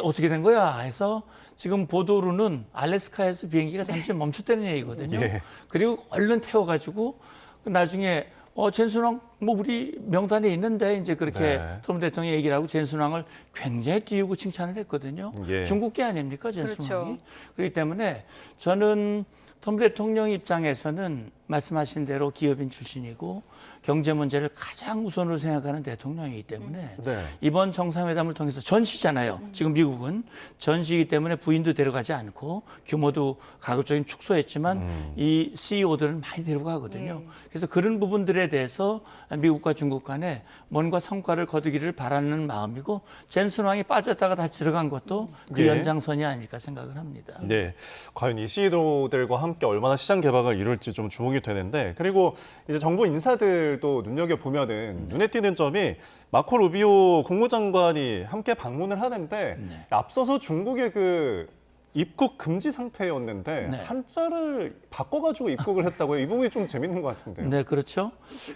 어떻게 된 거야 해서 지금 보도로는 알래스카에서 비행기가 잠시 멈췄다는 얘기거든요. 그리고 얼른 태워가지고 나중에 젠슨왕 뭐 우리 명단에 있는데 이제 그렇게 트럼프 대통령이 얘기를 하고 젠슨왕을 굉장히 띄우고 칭찬을 했거든요. 중국계 아닙니까 젠슨왕이? 그렇죠. 그렇기 때문에 저는 트럼프 대통령 입장에서는 말씀하신 대로 기업인 출신이고 경제 문제를 가장 우선으로 생각하는 대통령이기 때문에 이번 정상회담을 통해서 전시잖아요. 지금 미국은 전시이기 때문에 부인도 데려가지 않고 규모도 가급적인 축소했지만 이 CEO들은 많이 데려가거든요. 그래서 그런 부분들에 대해서 미국과 중국 간에 뭔가 성과를 거두기를 바라는 마음이고 젠슨 왕이 빠졌다가 다시 들어간 것도 그 연장선이 아닐까 생각을 합니다. 네, 과연 이 CEO들과 함께 얼마나 시장 개방을 이룰지 좀 주목이 되는데 그리고 이제 정부 인사들도 눈여겨보면은 눈에 띄는 점이 마코 루비오 국무장관이 함께 방문을 하는데 앞서서 중국의 그 입국 금지 상태였는데 한자를 바꿔가지고 입국을 했다고요. 이 부분이 좀 재밌는 것 같은데요. 네, 그렇죠.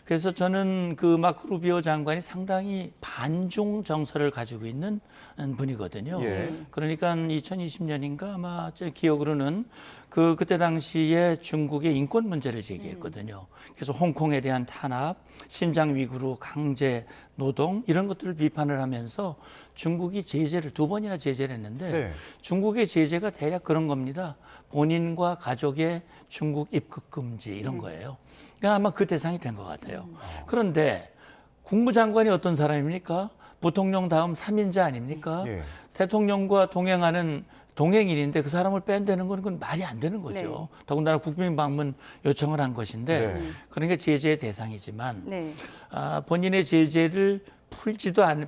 그래서 저는 그 마코 루비오 장관이 상당히 반중 정서를 가지고 있는 분이거든요. 그러니까 2020년인가 아마 제 기억으로는 그때 당시에 중국의 인권 문제를 제기했거든요. 그래서 홍콩에 대한 탄압, 신장 위구르 강제 노동 이런 것들을 비판을 하면서 중국이 제재를 2번이나 제재를 했는데 중국의 제재가 대략 그런 겁니다. 본인과 가족의 중국 입국 금지 이런 거예요. 그러니까 아마 그 대상이 된 것 같아요. 그런데 국무장관이 어떤 사람입니까? 부통령 다음 3인자 아닙니까? 대통령과 동행하는 동행인인데 그 사람을 뺀다는 건 그건 말이 안 되는 거죠. 더군다나 국빈 방문 요청을 한 것인데 그러니까 제재의 대상이지만 본인의 제재를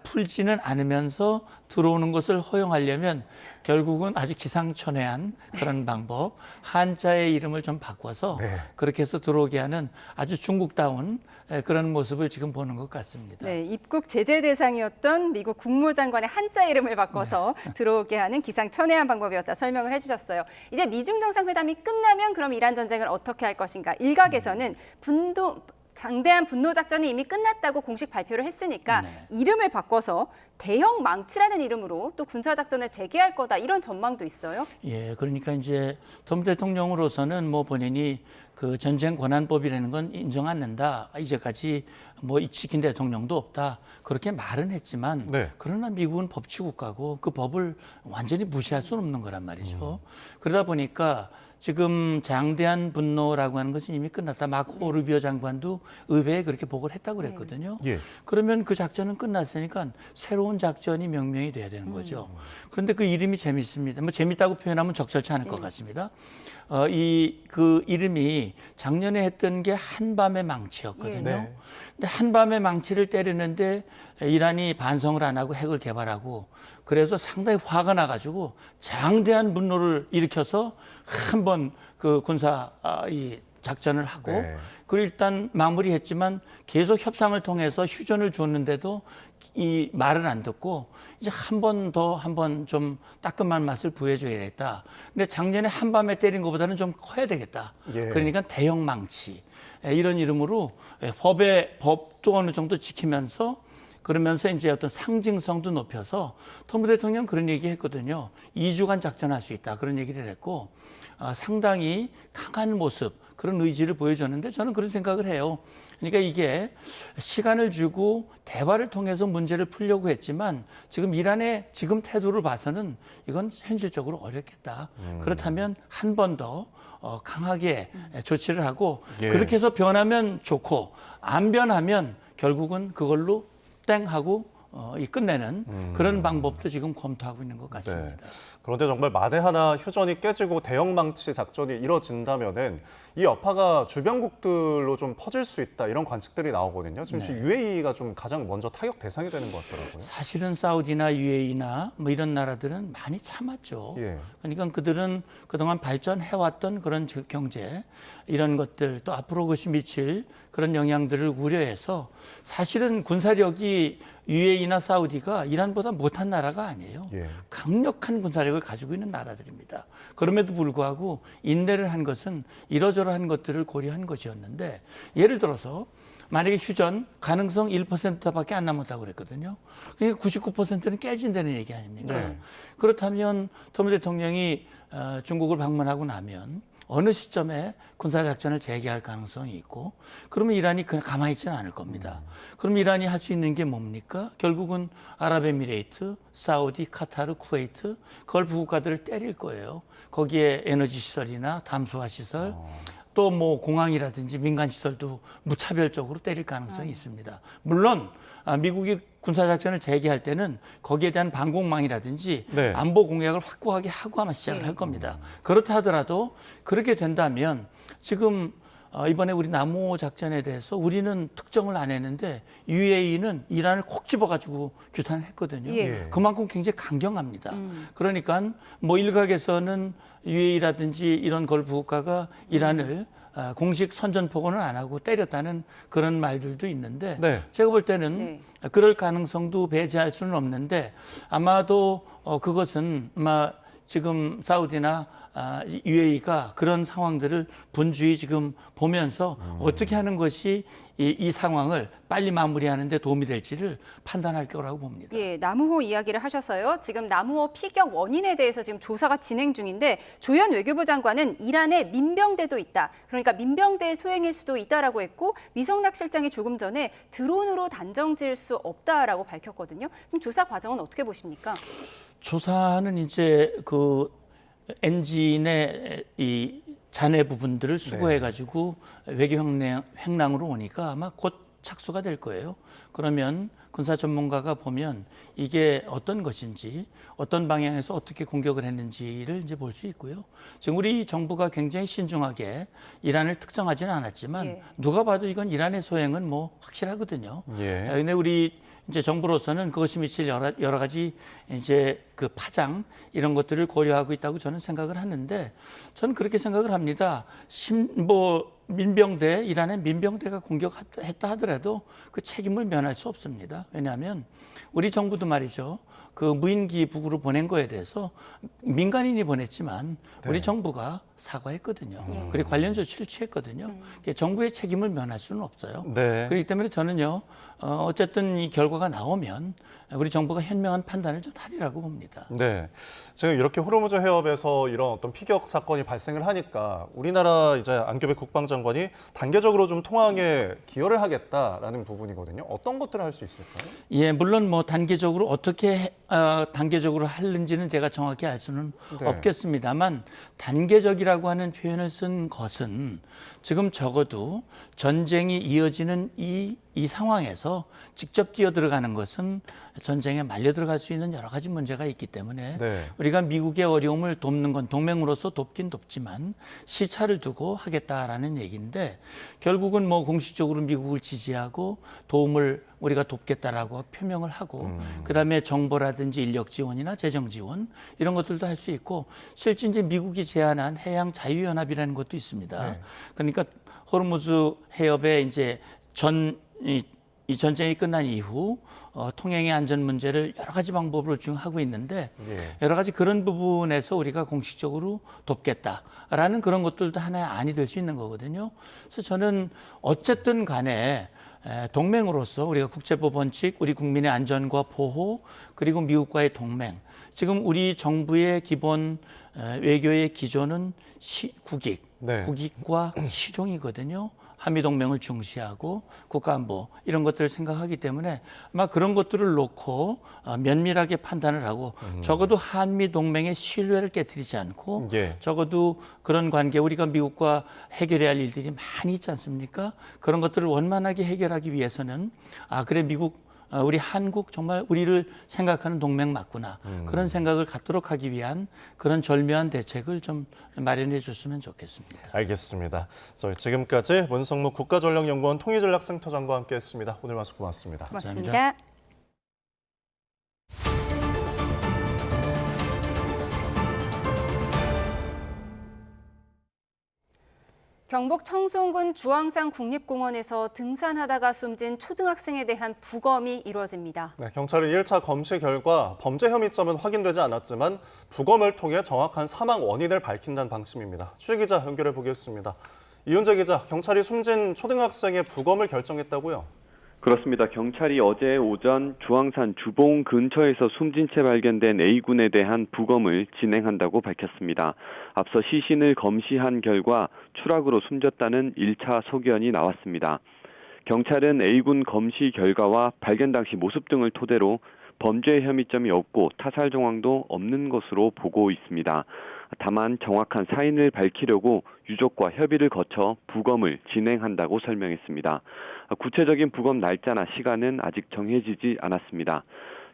풀지는 않으면서 들어오는 것을 허용하려면 결국은 아주 기상천외한 그런 방법, 한자의 이름을 좀 바꿔서 그렇게 해서 들어오게 하는 아주 중국다운 그런 모습을 지금 보는 것 같습니다. 네, 입국 제재 대상이었던 미국 국무장관의 한자 이름을 바꿔서 들어오게 하는 기상천외한 방법이었다 설명을 해주셨어요. 이제 미중 정상회담이 끝나면 그럼 이란 전쟁을 어떻게 할 것인가? 일각에서는 장대한 분노 작전이 이미 끝났다고 공식 발표를 했으니까 이름을 바꿔서 대형 망치라는 이름으로 또 군사 작전을 재개할 거다 이런 전망도 있어요. 그러니까 이제 트럼프 대통령으로서는 뭐 본인이 그 전쟁 권한법이라는 건 인정 않는다. 이제까지 뭐 지킨 대통령도 없다. 그렇게 말은 했지만 그러나 미국은 법치국가고 그 법을 완전히 무시할 수는 없는 거란 말이죠. 그러다 보니까 지금 장대한 분노라고 하는 것은 이미 끝났다. 마코 루비오 장관도 의회에 그렇게 보고를 했다고 그랬거든요. 그러면 그 작전은 끝났으니까 새로운 작전이 명명이 돼야 되는 거죠. 그런데 그 이름이 재밌습니다. 뭐 재밌다고 표현하면 적절치 않을 것 같습니다. 그 이름이 작년에 했던 게 한밤의 망치였거든요. 근데 한밤의 망치를 때리는데 이란이 반성을 안 하고 핵을 개발하고 그래서 상당히 화가 나가지고 장대한 분노를 일으켜서 한번 그 군사 작전을 하고 그리고 일단 마무리했지만 계속 협상을 통해서 휴전을 줬는데도 이 말을 안 듣고 이제 한 번 좀 따끔한 맛을 보여줘야겠다. 근데 작년에 한밤에 때린 것보다는 좀 커야 되겠다. 그러니까 대형 망치. 이런 이름으로 법도 어느 정도 지키면서 그러면서 이제 어떤 상징성도 높여서 트럼프 대통령 그런 얘기 했거든요. 2주간 작전할 수 있다. 그런 얘기를 했고 상당히 강한 모습, 그런 의지를 보여줬는데 저는 그런 생각을 해요. 그러니까 이게 시간을 주고 대화를 통해서 문제를 풀려고 했지만 지금 이란의 지금 태도를 봐서는 이건 현실적으로 어렵겠다. 그렇다면 한 번 더 강하게 조치를 하고 그렇게 해서 변하면 좋고 안 변하면 결국은 그걸로 땡 하고 끝내는 그런 방법도 지금 검토하고 있는 것 같습니다. 네. 그런데 정말 만에 하나 휴전이 깨지고 대형 망치 작전이 이뤄진다면은 이 여파가 주변국들로 좀 퍼질 수 있다 이런 관측들이 나오거든요. 지금 UAE가 좀 가장 먼저 타격 대상이 되는 것 같더라고요. 사실은 사우디나 UAE나 뭐 이런 나라들은 많이 참았죠. 그러니까 그들은 그동안 발전해왔던 그런 경제 이런 것들 또 앞으로 그것이 미칠 그런 영향들을 우려해서 사실은 군사력이 UAE나 사우디가 이란보다 못한 나라가 아니에요. 강력한 군사력을 가지고 있는 나라들입니다. 그럼에도 불구하고 인내를 한 것은 이러저러한 것들을 고려한 것이었는데 예를 들어서 만약에 휴전 가능성 1%밖에 안 남았다고 그랬거든요. 그러니까 99%는 깨진다는 얘기 아닙니까? 그렇다면 트럼프 대통령이 중국을 방문하고 나면 어느 시점에 군사작전을 재개할 가능성이 있고 그러면 이란이 그냥 가만히 있지는 않을 겁니다. 그럼 이란이 할 수 있는 게 뭡니까? 결국은 아랍에미레이트, 사우디, 카타르, 쿠웨이트, 걸프 국가들을 때릴 거예요. 거기에 에너지 시설이나 담수화 시설, 또 뭐 공항이라든지 민간 시설도 무차별적으로 때릴 가능성이 있습니다. 물론 미국이 군사작전을 재개할 때는 거기에 대한 방공망이라든지 안보 공약을 확고하게 하고 아마 시작을 할 겁니다. 그렇다 하더라도 그렇게 된다면 지금 이번에 우리 남호 작전에 대해서 우리는 특정을 안 했는데 UAE는 이란을 콕 집어가지고 규탄을 했거든요. 그만큼 굉장히 강경합니다. 그러니까 뭐 일각에서는 UAE라든지 이런 걸프 국가가 이란을 공식 선전포고는 안 하고 때렸다는 그런 말들도 있는데 제가 볼 때는 그럴 가능성도 배제할 수는 없는데 아마도 그것은 아마 지금 사우디나 UAE가 그런 상황들을 분주히 지금 보면서 어떻게 하는 것이 이 상황을 빨리 마무리하는 데 도움이 될지를 판단할 거라고 봅니다. 남우호 이야기를 하셔서요. 지금 남우호 피격 원인에 대해서 지금 조사가 진행 중인데 조현 외교부 장관은 이란에 민병대도 있다. 그러니까 민병대 소행일 수도 있다라고 했고 미성락 실장이 조금 전에 드론으로 단정 지을 수 없다라고 밝혔거든요. 지금 조사 과정은 어떻게 보십니까? 조사는 이제 그 엔진의 이 잔해 부분들을 수거해가지고 외교 횡령으로 오니까 아마 곧 착수가 될 거예요. 그러면 군사 전문가가 보면 이게 어떤 것인지 어떤 방향에서 어떻게 공격을 했는지를 이제 볼 수 있고요. 지금 우리 정부가 굉장히 신중하게 이란을 특정하지는 않았지만 누가 봐도 이건 이란의 소행은 뭐 확실하거든요. 근데 우리 이제 정부로서는 그것이 미칠 여러 가지 이제 그 파장 이런 것들을 고려하고 있다고 저는 생각을 하는데 저는 그렇게 생각을 합니다. 민병대, 이란의 민병대가 공격했다 하더라도 그 책임을 면할 수 없습니다. 왜냐하면 우리 정부도 말이죠. 그 무인기 북으로 보낸 거에 대해서 민간인이 보냈지만 우리 정부가 사과했거든요. 그리고 관련 조치를 취했거든요. 정부의 책임을 면할 수는 없어요. 그렇기 때문에 저는요. 어쨌든 이 결과가 나오면 우리 정부가 현명한 판단을 좀 하리라고 봅니다. 지금 이렇게 호르무즈 해협에서 이런 어떤 피격 사건이 발생을 하니까 우리나라 이제 안규백 국방장관이 단계적으로 좀 통항에 기여를 하겠다라는 부분이거든요. 어떤 것들을 할 수 있을까요? 물론 뭐 단계적으로 어떻게 단계적으로 하는지는 제가 정확히 알 수는 없겠습니다만 단계적이라고 하는 표현을 쓴 것은 지금 적어도 전쟁이 이어지는 이 상황에서 직접 뛰어들어가는 것은 전쟁에 말려 들어갈 수 있는 여러 가지 문제가 있기 때문에 우리가 미국의 어려움을 돕는 건 동맹으로서 돕긴 돕지만 시차를 두고 하겠다라는 얘기인데 결국은 뭐 공식적으로 미국을 지지하고 도움을 우리가 돕겠다라고 표명을 하고 그다음에 정보라든지 인력 지원이나 재정 지원 이런 것들도 할 수 있고 실제 이제 미국이 제안한 해양 자유연합이라는 것도 있습니다. 그러니까 호르무즈 해협에 이제 이 전쟁이 끝난 이후 통행의 안전 문제를 여러 가지 방법으로 지금 하고 있는데 여러 가지 그런 부분에서 우리가 공식적으로 돕겠다라는 그런 것들도 하나의 안이 될 수 있는 거거든요. 그래서 저는 어쨌든 간에 동맹으로서 우리가 국제법 원칙, 우리 국민의 안전과 보호, 그리고 미국과의 동맹. 지금 우리 정부의 기본 외교의 기조는 국익과 시종이거든요. 한미동맹을 중시하고 국가안보 이런 것들을 생각하기 때문에 아마 그런 것들을 놓고 면밀하게 판단을 하고 적어도 한미동맹의 신뢰를 깨트리지 않고 적어도 그런 관계 우리가 미국과 해결해야 할 일들이 많이 있지 않습니까? 그런 것들을 원만하게 해결하기 위해서는 그래 우리 한국 정말 우리를 생각하는 동맹 맞구나. 그런 생각을 갖도록 하기 위한 그런 절묘한 대책을 좀 마련해 줬으면 좋겠습니다. 알겠습니다. 저희 지금까지 문성무 국가전략연구원 통일전략센터장과 함께했습니다. 오늘 말씀 고맙습니다. 고맙습니다. 경북 청송군 주황산 국립공원에서 등산하다가 숨진 초등학생에 대한 부검이 이루어집니다. 네, 경찰은 1차 검시 결과 범죄 혐의점은 확인되지 않았지만 부검을 통해 정확한 사망 원인을 밝힌다는 방침입니다. 취재기자 연결해 보겠습니다. 이윤재 기자, 경찰이 숨진 초등학생의 부검을 결정했다고요? 그렇습니다. 경찰이 어제 오전 주황산 주봉 근처에서 숨진 채 발견된 A군에 대한 부검을 진행한다고 밝혔습니다. 앞서 시신을 검시한 결과 추락으로 숨졌다는 1차 소견이 나왔습니다. 경찰은 A군 검시 결과와 발견 당시 모습 등을 토대로 범죄 혐의점이 없고 타살 정황도 없는 것으로 보고 있습니다. 다만 정확한 사인을 밝히려고 유족과 협의를 거쳐 부검을 진행한다고 설명했습니다. 구체적인 부검 날짜나 시간은 아직 정해지지 않았습니다.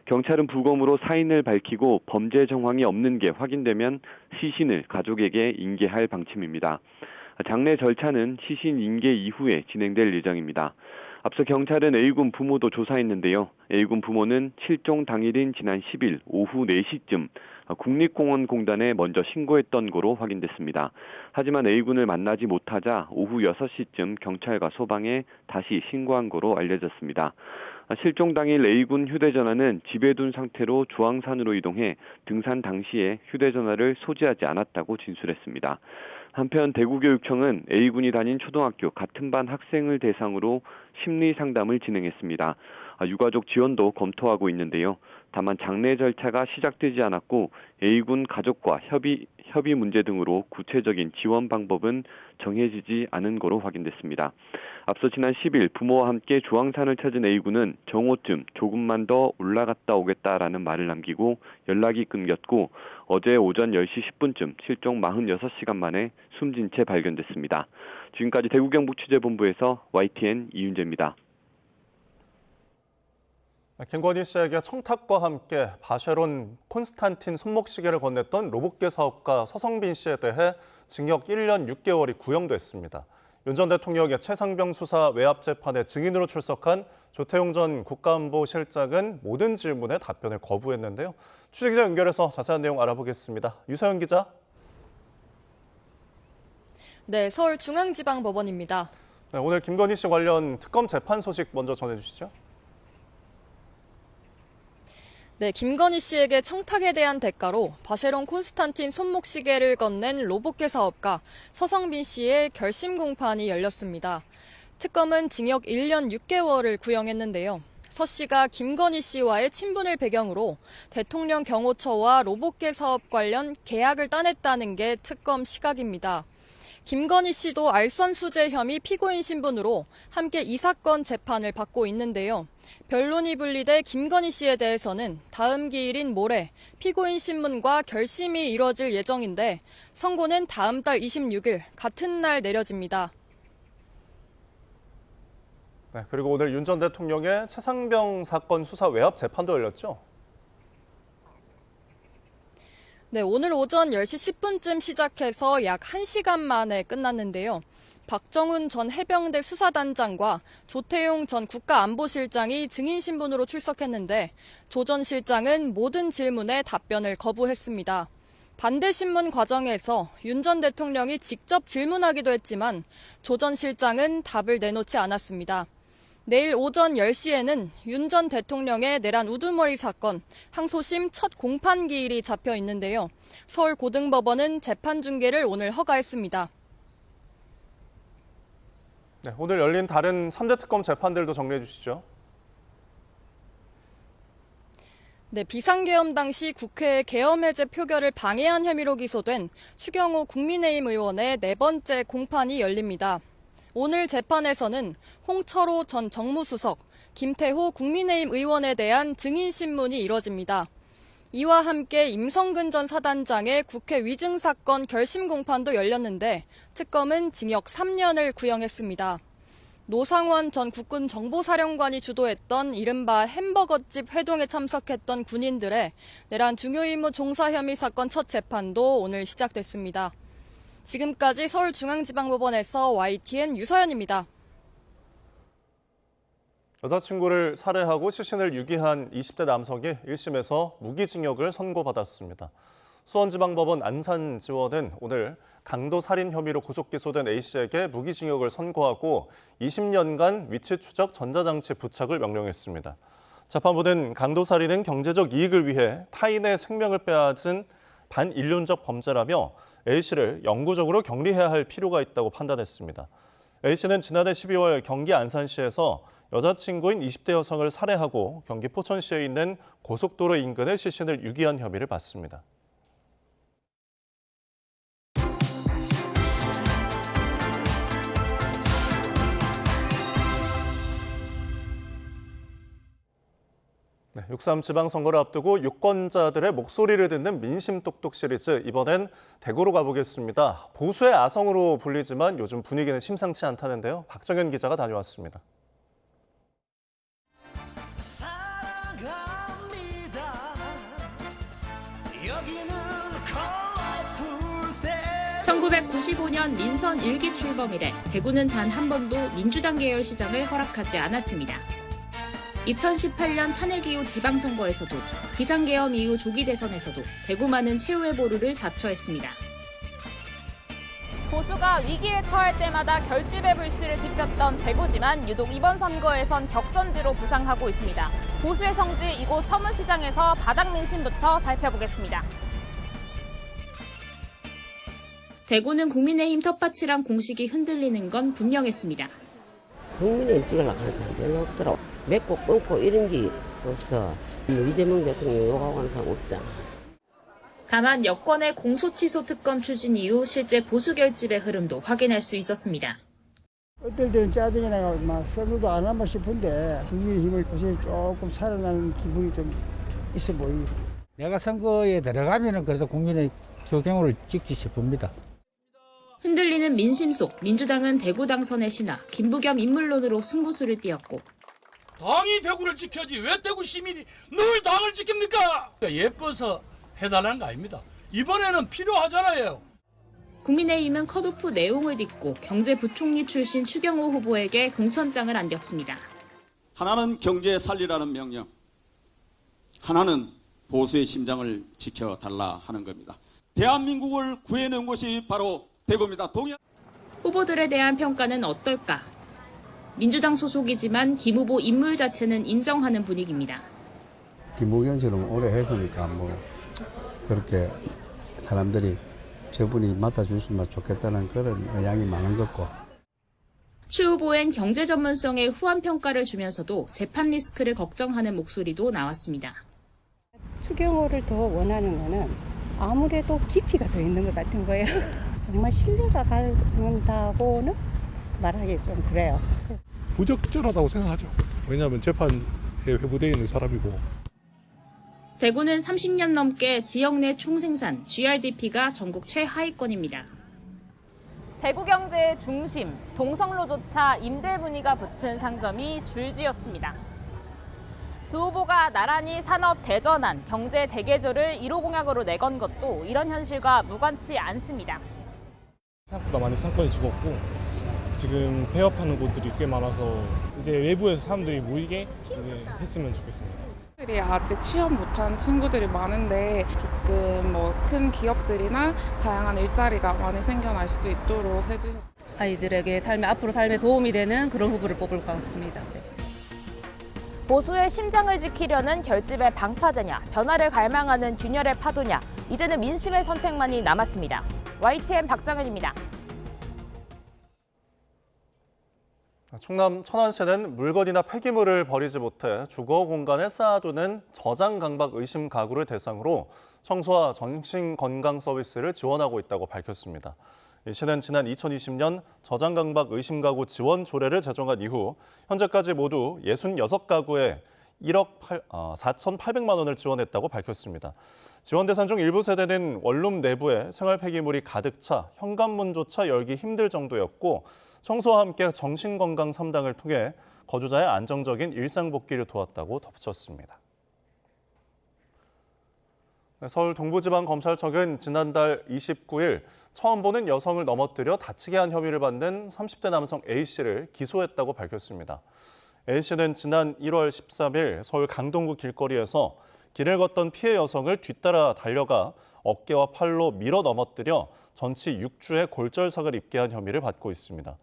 경찰은 부검으로 사인을 밝히고 범죄 정황이 없는 게 확인되면 시신을 가족에게 인계할 방침입니다. 장례 절차는 시신 인계 이후에 진행될 예정입니다. 앞서 경찰은 A군 부모도 조사했는데요. A군 부모는 실종 당일인 지난 10일 오후 4시쯤 국립공원공단에 먼저 신고했던 거로 확인됐습니다. 하지만 A군을 만나지 못하자 오후 6시쯤 경찰과 소방에 다시 신고한 거로 알려졌습니다. 실종 당일 A군 휴대전화는 집에 둔 상태로 주황산으로 이동해 등산 당시에 휴대전화를 소지하지 않았다고 진술했습니다. 한편 대구교육청은 A군이 다닌 초등학교 같은 반 학생을 대상으로 심리 상담을 진행했습니다. 유가족 지원도 검토하고 있는데요. 다만 장례 절차가 시작되지 않았고 A군 가족과 협의 문제 등으로 구체적인 지원 방법은 정해지지 않은 거로 확인됐습니다. 앞서 지난 10일 부모와 함께 주황산을 찾은 A군은 정오쯤 조금만 더 올라갔다 오겠다라는 말을 남기고 연락이 끊겼고 어제 오전 10시 10분쯤 실종 46시간 만에 숨진 채 발견됐습니다. 지금까지 대구 경북취재본부에서 YTN 이윤재입니다. 김건희 씨에게 청탁과 함께 바쉐론 콘스탄틴 손목시계를 건넸던 로봇계 사업가 서성빈 씨에 대해 징역 1년 6개월이 구형됐습니다. 윤 전 대통령의 최상병 수사 외압 재판에 증인으로 출석한 조태용 전 국가안보실장은 모든 질문에 답변을 거부했는데요. 취재기자 연결해서 자세한 내용 알아보겠습니다. 유서연 기자. 네, 서울중앙지방법원입니다. 네, 오늘 김건희 씨 관련 특검 재판 소식 먼저 전해주시죠. 네, 김건희 씨에게 청탁에 대한 대가로 바쉐론 콘스탄틴 손목시계를 건넨 로봇계 사업가 서성빈 씨의 결심 공판이 열렸습니다. 특검은 징역 1년 6개월을 구형했는데요. 서 씨가 김건희 씨와의 친분을 배경으로 대통령 경호처와 로봇계 사업 관련 계약을 따냈다는 게 특검 시각입니다. 김건희 씨도 알선수재 혐의 피고인 신분으로 함께 이 사건 재판을 받고 있는데요. 변론이 분리돼 김건희 씨에 대해서는 다음 기일인 모레 피고인 신문과 결심이 이뤄질 예정인데 선고는 다음 달 26일 같은 날 내려집니다. 네, 그리고 오늘 윤 전 대통령의 최상병 사건 수사 외압 재판도 열렸죠? 네, 오늘 오전 10시 10분쯤 시작해서 약 1시간 만에 끝났는데요. 박정훈 전 해병대 수사단장과 조태용 전 국가안보실장이 증인 신분으로 출석했는데 조 전 실장은 모든 질문에 답변을 거부했습니다. 반대 신문 과정에서 윤 전 대통령이 직접 질문하기도 했지만 조 전 실장은 답을 내놓지 않았습니다. 내일 오전 10시에는 윤 전 대통령의 내란 우두머리 사건 항소심 첫 공판기일이 잡혀 있는데요. 서울고등법원은 재판 중계를 오늘 허가했습니다. 네, 오늘 열린 다른 3대 특검 재판들도 정리해 주시죠. 네, 비상계엄 당시 국회 계엄 해제 표결을 방해한 혐의로 기소된 추경호 국민의힘 의원의 네 번째 공판이 열립니다. 오늘 재판에서는 홍철호 전 정무수석, 김태호 국민의힘 의원에 대한 증인신문이 이뤄집니다. 이와 함께 임성근 전 사단장의 국회 위증 사건 결심 공판도 열렸는데 특검은 징역 3년을 구형했습니다. 노상원 전 국군 정보사령관이 주도했던 이른바 햄버거집 회동에 참석했던 군인들의 내란 중요임무 종사 혐의 사건 첫 재판도 오늘 시작됐습니다. 지금까지 서울중앙지방법원에서 YTN 유서연입니다. 여자친구를 살해하고 시신을 유기한 20대 남성이 1심에서 무기징역을 선고받았습니다. 수원지방법원 안산지원은 오늘 강도 살인 혐의로 구속 기소된 A씨에게 무기징역을 선고하고 20년간 위치 추적 전자장치 부착을 명령했습니다. 재판부는 강도 살인은 경제적 이익을 위해 타인의 생명을 빼앗은 반인륜적 범죄라며 A씨를 영구적으로 격리해야 할 필요가 있다고 판단했습니다. A씨는 지난해 12월 경기 안산시에서 여자친구인 20대 여성을 살해하고 경기 포천시에 있는 고속도로 인근에 시신을 유기한 혐의를 받습니다. 네, 6.3 지방선거를 앞두고 유권자들의 목소리를 듣는 민심 똑똑 시리즈, 이번엔 대구로 가보겠습니다. 보수의 아성으로 불리지만 요즘 분위기는 심상치 않다는데요. 박정현 기자가 다녀왔습니다. 1995년 민선 1기 출범 이래 대구는 단 한 번도 민주당 계열 시장을 허락하지 않았습니다. 2018년 탄핵 이후 지방선거에서도 비상계엄 이후 조기 대선에서도 대구만은 최후의 보루를 자처했습니다. 보수가 위기에 처할 때마다 결집의 불씨를 지폈던 대구지만 유독 이번 선거에선 격전지로 부상하고 있습니다. 보수의 성지 이곳 서문시장에서 바닥 민심부터 살펴보겠습니다. 대구는 국민의힘 텃밭이란 공식이 흔들리는 건 분명했습니다. 국민의힘 찍으려고 하는 사람 별로 없더라고. 맺고 끊고 이런 게 없어. 이재명 대통령 욕하고 하는 사람 없잖아. 다만 여권의 공소취소 특검 추진 이후 실제 보수 결집의 흐름도 확인할 수 있었습니다. 어떨 때는 짜증이 나고 막 서로도 안 하나 싶은데 국민의힘을 보시면 조금 살아나는 기분이 좀 있어 보이고. 내가 선거에 들어가면은 그래도 국민의 교경을 찍지 싶습니다. 흔들리는 민심 속 민주당은 대구 당선의 신화 김부겸 인물론으로 승부수를 띄웠고, 당이 대구를 지켜야지 왜 대구 시민이 늘 당을 지킵니까? 예뻐서 해달라는 거 아닙니다. 이번에는 필요하잖아요. 국민의힘은 컷오프 내용을 딛고 경제부총리 출신 추경호 후보에게 공천장을 안겼습니다. 하나는 경제 살리라는 명령, 하나는 보수의 심장을 지켜달라 하는 겁니다. 대한민국을 구해낸 곳이 바로 대구입니다. 후보들에 대한 평가는 어떨까? 민주당 소속이지만 김 후보 인물 자체는 인정하는 분위기입니다. 김부겸처럼 오래 했으니까 뭐 그렇게 사람들이 저분이 맡아주시면 좋겠다는 그런 의향이 많은 것 같고. 추 후보엔 경제 전문성에 후한 평가를 주면서도 재판 리스크를 걱정하는 목소리도 나왔습니다. 추경호를 더 원하는 거는 아무래도 깊이가 더 있는 것 같은 거예요. 정말 신뢰가 가는다고는 말하기 좀 그래요. 부적절하다고 생각하죠. 왜냐하면 재판에 회부되어 있는 사람이고. 대구는 30년 넘게 지역 내 총생산 GRDP가 전국 최하위권입니다. 대구 경제의 중심, 동성로조차 임대 문의가 붙은 상점이 줄지었습니다. 두 후보가 나란히 산업 대전환, 경제 대개조를 1호 공약으로 내건 것도 이런 현실과 무관치 않습니다. 생각보다 많이 상권이 죽었고 지금 폐업하는 곳들이 꽤 많아서 이제 외부에서 사람들이 모이게 이제 했으면 좋겠습니다. 아직 취업 못한 친구들이 많은데 조금 큰 기업들이나 다양한 일자리가 많이 생겨날 수 있도록 해주셨습니다. 아이들에게 앞으로 삶에 도움이 되는 그런 후보를 뽑을 것 같습니다. 네. 보수의 심장을 지키려는 결집의 방파제냐, 변화를 갈망하는 균열의 파도냐, 이제는 민심의 선택만이 남았습니다. YTN 박정현입니다. 충남 천안시는 물건이나 폐기물을 버리지 못해 주거 공간에 쌓아두는 저장 강박 의심 가구를 대상으로 청소와 정신 건강 서비스를 지원하고 있다고 밝혔습니다. 이 시는 지난 2020년 저장 강박 의심 가구 지원 조례를 제정한 이후 현재까지 모두 66가구에 1억 4,800만 원을 지원했다고 밝혔습니다. 지원 대상 중 일부 세대는 원룸 내부에 생활 폐기물이 가득 차 현관문조차 열기 힘들 정도였고 청소와 함께 정신건강 3당을 통해 거주자의 안정적인 일상 복귀를 도왔다고 덧붙였습니다. 서울 동부지방검찰청은 지난달 29일 처음 보는 여성을 넘어뜨려 다치게 한 혐의를 받는 30대 남성 A씨를 기소했다고 밝혔습니다. A씨는 지난 1월 13일 서울 강동구 길거리에서 길을 걷던 피해 여성을 뒤따라 달려가 어깨와 팔로 밀어 넘어뜨려 전치 6주의 골절상을 입게 한 혐의를 받고 있습니다.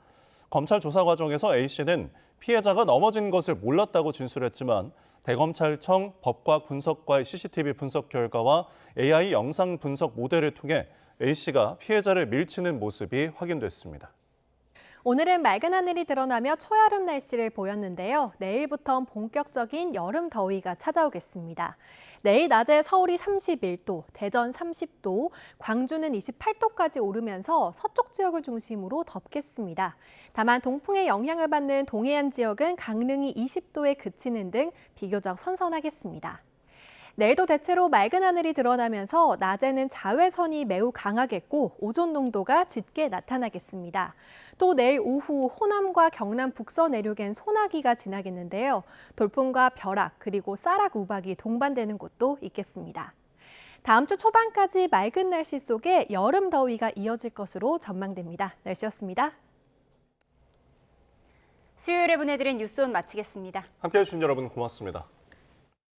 검찰 조사 과정에서 A씨는 피해자가 넘어진 것을 몰랐다고 진술했지만 대검찰청 법과학 분석과의 CCTV 분석 결과와 AI 영상 분석 모델을 통해 A씨가 피해자를 밀치는 모습이 확인됐습니다. 오늘은 맑은 하늘이 드러나며 초여름 날씨를 보였는데요. 내일부터는 본격적인 여름 더위가 찾아오겠습니다. 내일 낮에 서울이 31도, 대전 30도, 광주는 28도까지 오르면서 서쪽 지역을 중심으로 덥겠습니다. 다만 동풍의 영향을 받는 동해안 지역은 강릉이 20도에 그치는 등 비교적 선선하겠습니다. 내일도 대체로 맑은 하늘이 드러나면서 낮에는 자외선이 매우 강하겠고 오존 농도가 짙게 나타나겠습니다. 또 내일 오후 호남과 경남 북서 내륙엔 소나기가 지나겠는데요. 돌풍과 벼락 그리고 쌀락 우박이 동반되는 곳도 있겠습니다. 다음 주 초반까지 맑은 날씨 속에 여름 더위가 이어질 것으로 전망됩니다. 날씨였습니다. 수요일에 보내드린 뉴스온 마치겠습니다. 함께해 주신 여러분 고맙습니다.